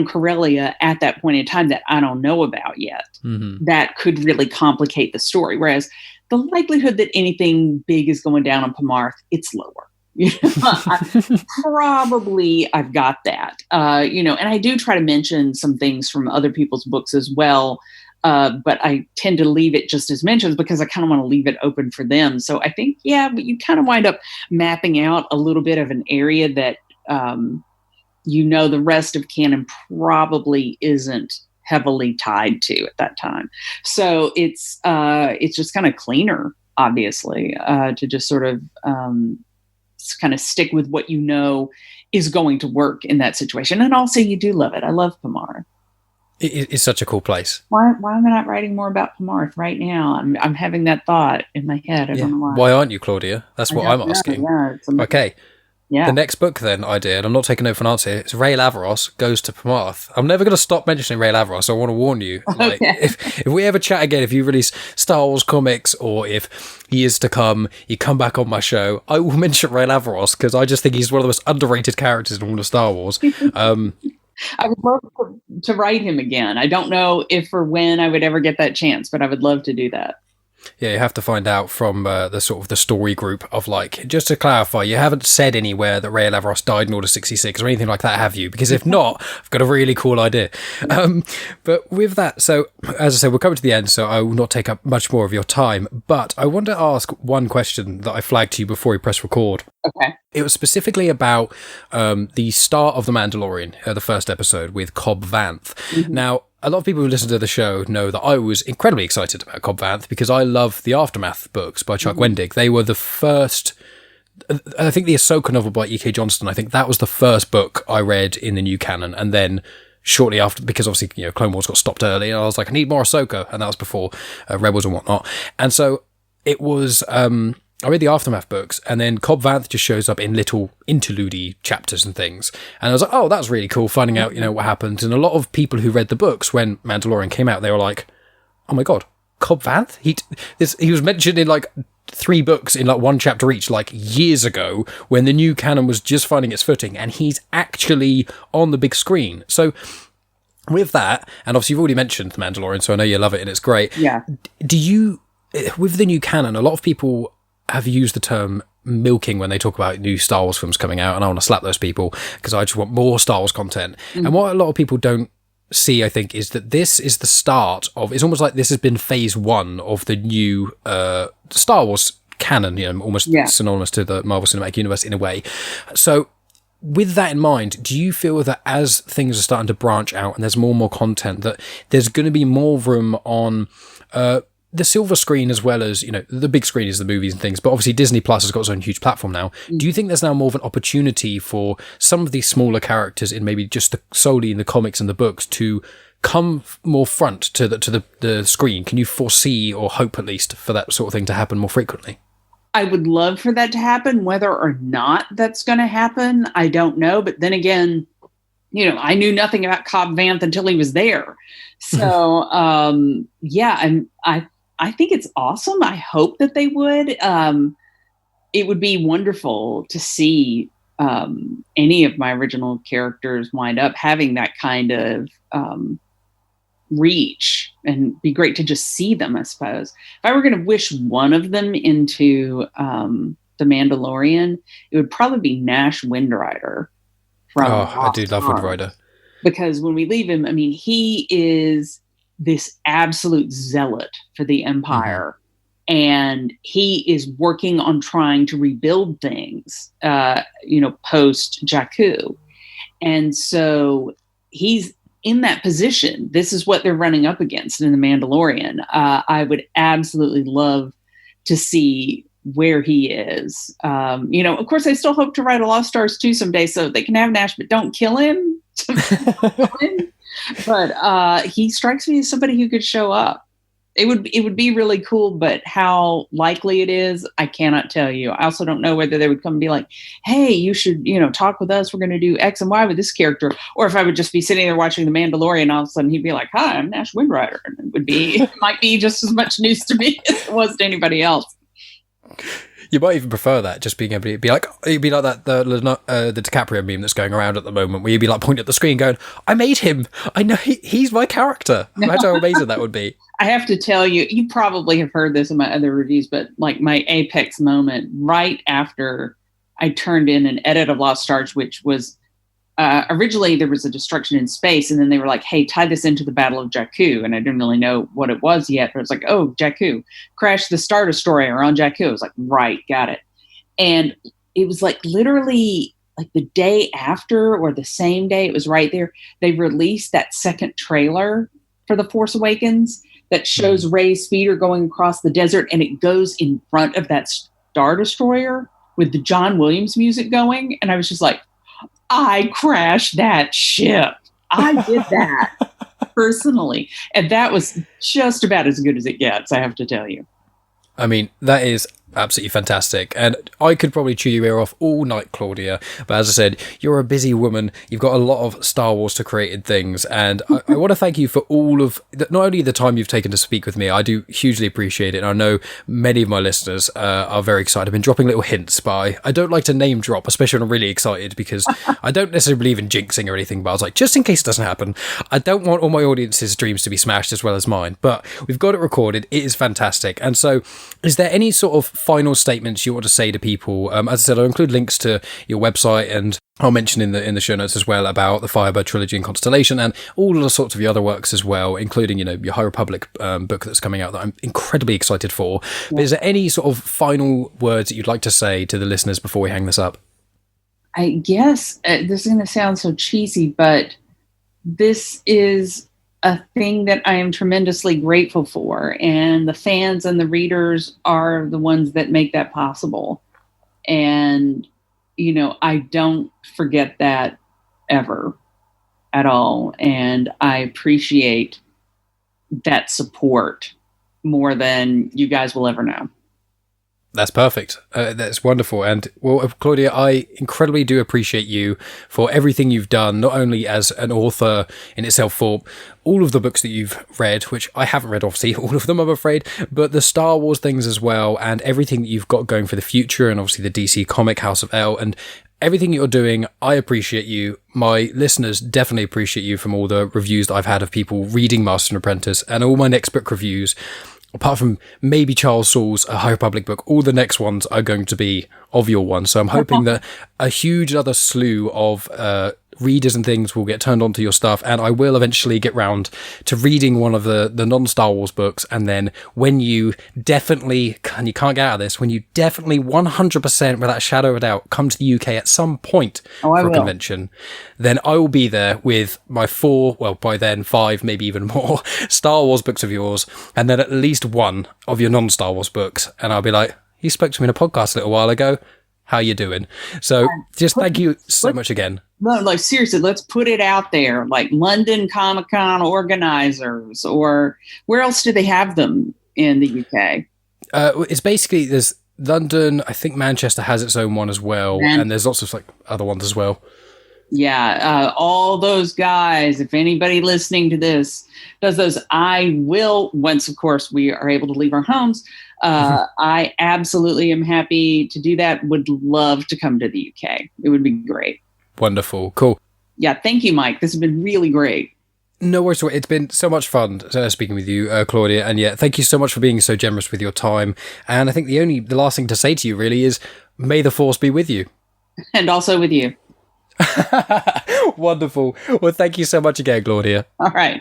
Corellia at that point in time that I don't know about yet. That could really complicate the story. Whereas the likelihood that anything big is going down on Pamarth, it's lower. Probably I've got that, you know, and I do try to mention some things from other people's books as well. But I tend to leave it just as mentions because I kind of want to leave it open for them. So I think, but you kind of wind up mapping out a little bit of an area that, you know, the rest of canon probably isn't heavily tied to at that time. So it's just kind of cleaner, obviously, to just sort of, kind of stick with what you know is going to work in that situation. And also you do love it. I love Pamarth. It's such a cool place. Why am I not writing more about Pamarth right now? I'm having that thought in my head. I don't know why. Why aren't you, Claudia? That's what I'm asking. Okay. Yeah. The next book then I did, I'm not taking no for an answer, it's Ray Laveros Goes to Pamarth. I'm never going to stop mentioning Ray Laveros, so I want to warn you. Like, if we ever chat again, if you release Star Wars comics, or if years to come, you come back on my show, I will mention Ray Laveros, because I just think he's one of the most underrated characters in all of Star Wars. I would love to write him again. I don't know if or when I would ever get that chance, but I would love to do that. Yeah, you have to find out from the sort of the story group of, like, just to clarify, you haven't said anywhere that Ray Laveros died in Order 66 or anything like that, have you? Because if not, I've got a really cool idea. But with that, so as I said, we're coming to the end, so I will not take up much more of your time. But I want to ask one question that I flagged to you before we press record. Okay. It was specifically about the start of The Mandalorian, the first episode with Cobb Vanth. Now, a lot of people who listen to the show know that I was incredibly excited about Cobb Vanth because I love the Aftermath books by Chuck Wendig. They were the first, I think the Ahsoka novel by E.K. Johnston, I think that was the first book I read in the new canon. And then shortly after, because obviously, you know, Clone Wars got stopped early, and I was like, I need more Ahsoka. And that was before Rebels and whatnot. And so it was, I read the Aftermath books, and then Cobb Vanth just shows up in little interlude chapters and things. And I was like, oh, that's really cool, finding out, you know, what happened. And a lot of people who read the books when Mandalorian came out, they were like, oh my God, Cobb Vanth? He was mentioned in like 3 books in like 1 chapter each, like years ago, when the new canon was just finding its footing, and he's actually on the big screen. So with that, and obviously you've already mentioned The Mandalorian, so I know you love it and it's great. Yeah. Do you, with the new canon, a lot of people have used the term milking when they talk about new Star Wars films coming out, and I want to slap those people because I just want more Star Wars content. And what a lot of people don't see, I think, is that this is the start of, it's almost like this has been phase one of the new Star Wars canon, you know, almost synonymous to the Marvel Cinematic Universe in a way. So with that in mind, do you feel that as things are starting to branch out and there's more and more content, that there's going to be more room on the silver screen as well as, you know, the big screen is the movies and things, but obviously Disney Plus has got its own huge platform now. Do you think there's now more of an opportunity for some of these smaller characters in maybe just solely in the comics and the books to come more front to the screen? Can you foresee or hope at least for that sort of thing to happen more frequently? I would love for that to happen. Whether or not that's going to happen, I don't know. But then again, you know, I knew nothing about Cobb Vanth until he was there. So, I think it's awesome. I hope that they would. It would be wonderful to see any of my original characters wind up having that kind of reach, and be great to just see them, I suppose. If I were going to wish one of them into The Mandalorian, it would probably be Nash Windrider. I do love Windrider. Because when we leave him, I mean, he is this absolute zealot for the Empire. And he is working on trying to rebuild things, post Jakku. And so he's in that position. This is what they're running up against in The Mandalorian. I would absolutely love to see where he is. Of course, I still hope to write a Lost Stars 2 someday so they can have Nash, but don't kill him. But he strikes me as somebody who could show up. It would be really cool, but how likely it is, I cannot tell you. I also don't know whether they would come and be like, hey, you should, talk with us. We're going to do X and Y with this character. Or if I would just be sitting there watching The Mandalorian, and all of a sudden he'd be like, hi, I'm Nash Windrider. And it might be just as much news to me as it was to anybody else. You might even prefer that, just being able to be like, it'd be like that the DiCaprio meme that's going around at the moment, where you'd be like pointing at the screen going, I made him. I know he's my character. Imagine how amazing that would be. I have to tell you, you probably have heard this in my other reviews, but like my apex moment right after I turned in an edit of Lost Stars, which was originally there was a destruction in space, and then they were like, hey, tie this into the Battle of Jakku. And I didn't really know what it was yet, but it was like, oh, Jakku. Crashed the Star Destroyer on Jakku. I was like, right, got it. And it was like literally like the day after or the same day, it was right there, they released that second trailer for The Force Awakens that shows Rey's speeder going across the desert, and it goes in front of that Star Destroyer with the John Williams music going. And I was just like, I crashed that ship. I did that personally. And that was just about as good as it gets, I have to tell you. I mean, that is absolutely fantastic. And I could probably chew your ear off all night, Claudia. But as I said, you're a busy woman. You've got a lot of Star Wars to created things. And I want to thank you for all of, not only the time you've taken to speak with me, I do hugely appreciate it. And I know many of my listeners are very excited. I've been dropping little hints, but I don't like to name drop, especially when I'm really excited, because I don't necessarily believe in jinxing or anything. But I was like, just in case it doesn't happen, I don't want all my audience's dreams to be smashed as well as mine. But we've got it recorded. It is fantastic. And so is there any sort of final statements you want to say to people? As I said, I'll include links to your website, and I'll mention in the show notes as well about the Firebird trilogy and Constellation, and all of the sorts of your other works as well, including, your High Republic book that's coming out that I'm incredibly excited for. Yeah. But is there any sort of final words that you'd like to say to the listeners before we hang this up? I guess this is going to sound so cheesy, but this is a thing that I am tremendously grateful for, and the fans and the readers are the ones that make that possible. And, I don't forget that ever at all. And I appreciate that support more than you guys will ever know. That's perfect. That's wonderful. And well, Claudia, I incredibly do appreciate you for everything you've done, not only as an author in itself for all of the books that you've read, which I haven't read, obviously, all of them, I'm afraid, but the Star Wars things as well, and everything that you've got going for the future, and obviously the DC comic House of L, and everything you're doing. I appreciate you. My listeners definitely appreciate you from all the reviews that I've had of people reading Master and Apprentice, and all my next book reviews. Apart from maybe Charles Soule's A High Republic book, all the next ones are going to be of your one. So I'm hoping that a huge other slew of readers and things will get turned on to your stuff, and I will eventually get round to reading one of the non-Star Wars books, and then when you definitely, and you can't get out of this, when you definitely 100% without a shadow of a doubt come to the UK at some point for a convention, then I will be there with my 4, well, by then 5, maybe even more, Star Wars books of yours, and then at least one of your non-Star Wars books, and I'll be like, you spoke to me in a podcast a little while ago. How you doing? So just thank you so much again. No, like seriously, let's put it out there. Like London Comic-Con organizers, or where else do they have them in the UK? It's basically, there's London, I think Manchester has its own one as well, and there's lots of like other ones as well. Yeah, all those guys, if anybody listening to this does those, I will, once of course we are able to leave our homes, I absolutely am happy to do that. Would love to come to the UK. It would be great. Wonderful. Cool. Yeah, thank you, Mike. This has been really great. No worries. It's been so much fun speaking with you, Claudia. And yeah, thank you so much for being so generous with your time. And I think the last thing to say to you really is, may the Force be with you. And also with you. Wonderful. Well, thank you so much again, Claudia. All right.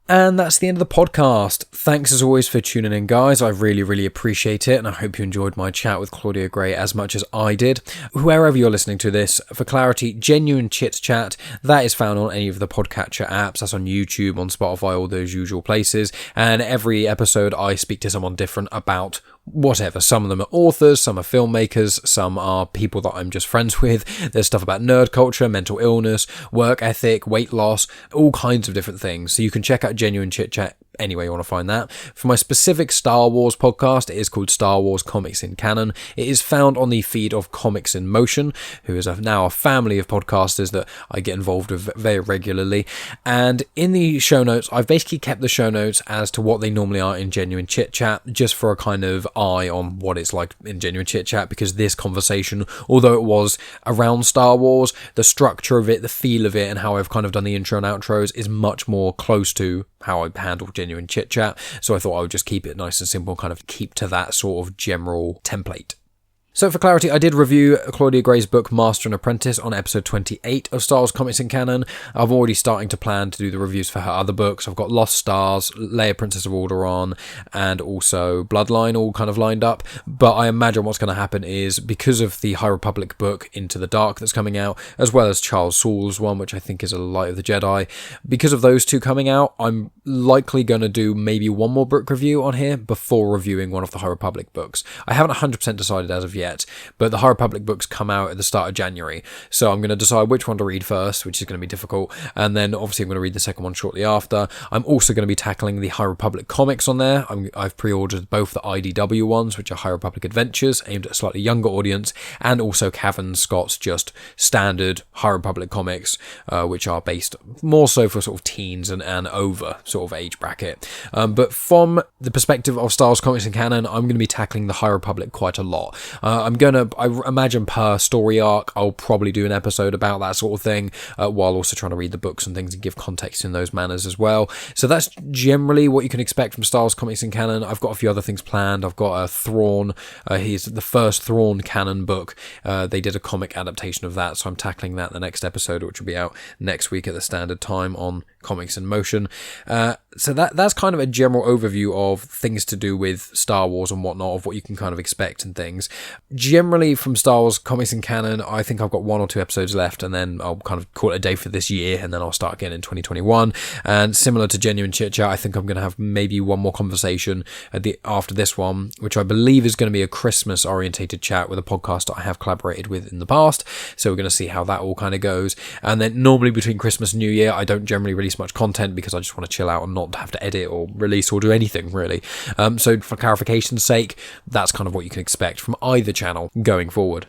And that's the end of the podcast. Thanks as always for tuning in, guys. I really, really appreciate it. And I hope you enjoyed my chat with Claudia Gray as much as I did. Wherever you're listening to this, for clarity, Genuine Chit-Chat, that is found on any of the podcatcher apps. That's on YouTube, on Spotify, all those usual places. And every episode I speak to someone different about whatever. Some of them are authors, some are filmmakers, some are people that I'm just friends with. There's stuff about nerd culture, mental illness, work ethic, weight loss, all kinds of different things. So you can check out Genuine Chit-Chat anywhere you want to find that. For my specific Star Wars podcast, it is called Star Wars Comics in Canon. It is found on the feed of Comics in Motion, who is now a family of podcasters that I get involved with very regularly. And in the show notes, I've basically kept the show notes as to what they normally are in Genuine Chit-Chat, just for a kind of eye on what it's like in Genuine Chit-Chat, because this conversation, although it was around Star Wars, the structure of it, the feel of it, and how I've kind of done the intro and outros is much more close to how I handle Genuine Chit-Chat. So I thought I would just keep it nice and simple, kind of keep to that sort of general template. So for clarity, I did review Claudia Gray's book Master and Apprentice on episode 28 of Star Wars Comics in Canon. I'm already starting to plan to do the reviews for her other books. I've got Lost Stars, Leia, Princess of Alderaan, and also Bloodline all kind of lined up. But I imagine what's going to happen is, because of the High Republic book Into the Dark that's coming out, as well as Charles Soule's one, which I think is a Light of the Jedi, because of those two coming out, I'm likely going to do maybe one more book review on here before reviewing one of the High Republic books. I haven't 100% decided as of yet, but the High Republic books come out at the start of January, so I'm going to decide which one to read first, which is going to be difficult, and then obviously I'm going to read the second one shortly after. I'm also going to be tackling the High Republic comics on there. I've pre-ordered both the IDW ones, which are High Republic Adventures, aimed at a slightly younger audience, and also Cavan Scott's just standard High Republic comics, which are based more so for sort of teens and over sort of age bracket. But from the perspective of Star Wars Comics in Canon, I'm going to be tackling the High Republic quite a lot. I imagine per story arc, I'll probably do an episode about that sort of thing, while also trying to read the books and things and give context in those manners as well. So that's generally what you can expect from Star Wars Comics in Canon. I've got a few other things planned. I've got a Thrawn, he's the first Thrawn canon book. They did a comic adaptation of that, so I'm tackling that in the next episode, which will be out next week at the standard time on Comics in Motion. So that's kind of a general overview of things to do with Star Wars and whatnot, of what you can kind of expect and things. Generally from Star Wars Comics in Canon, I think I've got 1 or 2 episodes left, and then I'll kind of call it a day for this year, and then I'll start again in 2021. And similar to Genuine Chit-Chat, I think I'm going to have maybe one more conversation after this one, which I believe is going to be a Christmas orientated chat with a podcast that I have collaborated with in the past. So we're going to see how that all kind of goes. And then normally between Christmas and New Year, I don't generally release much content because I just want to chill out and not have to edit or release or do anything really. So for clarification's sake, that's kind of what you can expect from either channel going forward.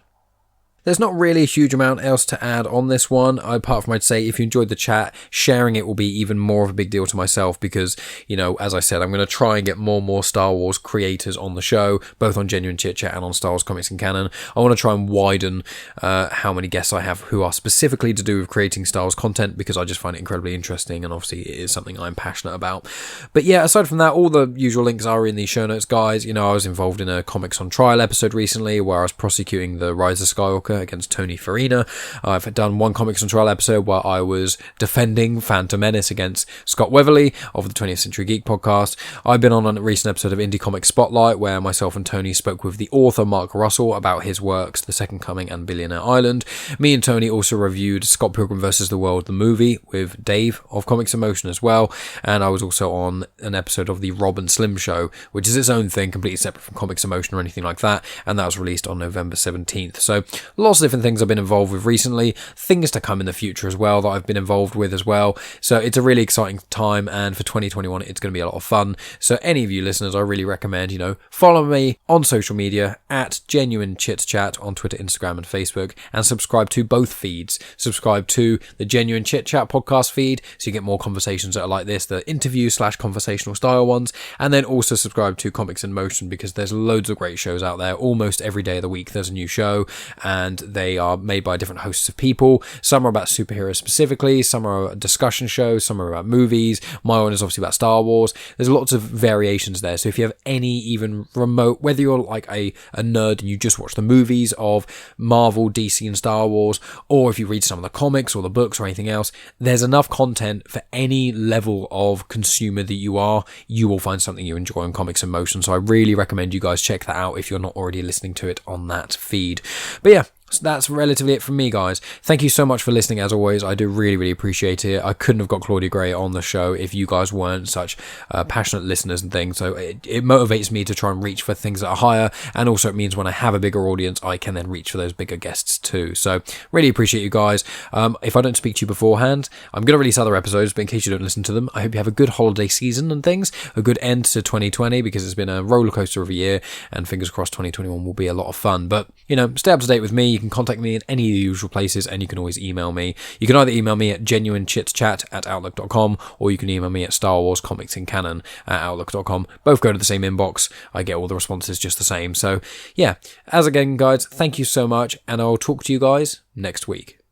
There's not really a huge amount else to add on this one, apart from I'd say if you enjoyed the chat, sharing it will be even more of a big deal to myself because, you know, as I said, I'm going to try and get more and more Star Wars creators on the show, both on Genuine Chit-Chat and on Star Wars Comics in Canon. I want to try and widen how many guests I have who are specifically to do with creating Star Wars content, because I just find it incredibly interesting, and obviously it is something I'm passionate about. But yeah, aside from that, all the usual links are in the show notes, guys. You know, I was involved in a Comics on Trial episode recently where I was prosecuting the Rise of Skywalker Skywalker against Tony Farina. I've done one Comics on Trial episode where I was defending Phantom Menace against Scott Weatherly of the 20th Century Geek podcast. I've been on a recent episode of Indie Comic Spotlight where myself and Tony spoke with the author Mark Russell about his works, The Second Coming and Billionaire Island. Me and Tony also reviewed Scott Pilgrim vs. the World, the movie, with Dave of Comics in Motion as well. And I was also on an episode of the Rob and Slim Show, which is its own thing, completely separate from Comics in Motion or anything like that. And that was released on November 17th. So lots of different things I've been involved with recently, things to come in the future as well that I've been involved with as well. So it's a really exciting time, and for 2021 it's going to be a lot of fun. So any of you listeners, I really recommend, follow me on social media at Genuine Chit-Chat on Twitter, Instagram and Facebook, and subscribe to both feeds. Subscribe to the Genuine Chit-Chat podcast feed so you get more conversations that are like this, the interview/conversational style ones, and then also subscribe to Comics in Motion because there's loads of great shows out there. Almost every day of the week there's a new show, and they are made by different hosts of people. Some are about superheroes specifically, some are discussion shows, some are about movies. My one is obviously about Star Wars. There's lots of variations there, so if you have any even remote, whether you're like a nerd and you just watch the movies of Marvel, DC and Star Wars, or if you read some of the comics or the books or anything else, there's enough content for any level of consumer that you are. You will find something you enjoy on Comics in Motion, so I really recommend you guys check that out if you're not already listening to it on that feed. But yeah, that's relatively it from me, guys. Thank you so much for listening, as always. I do really, really appreciate it. I couldn't have got Claudia Gray on the show if you guys weren't such passionate listeners and things. So it motivates me to try and reach for things that are higher, and also it means when I have a bigger audience, I can then reach for those bigger guests too. So really appreciate you guys. If I don't speak to you beforehand, I'm going to release other episodes, but in case you don't listen to them, I hope you have a good holiday season and things, a good end to 2020, because it's been a roller coaster of a year, and fingers crossed 2021 will be a lot of fun. But, stay up to date with me. You can contact me in any of the usual places, and you can always email me. You can either email me at genuinechitchat@outlook.com, or you can email me at Star Wars Comics in Canon @outlook.com. Both go to the same inbox. I get all the responses just the same. So yeah, as again, guys, thank you so much, and I'll talk to you guys next week.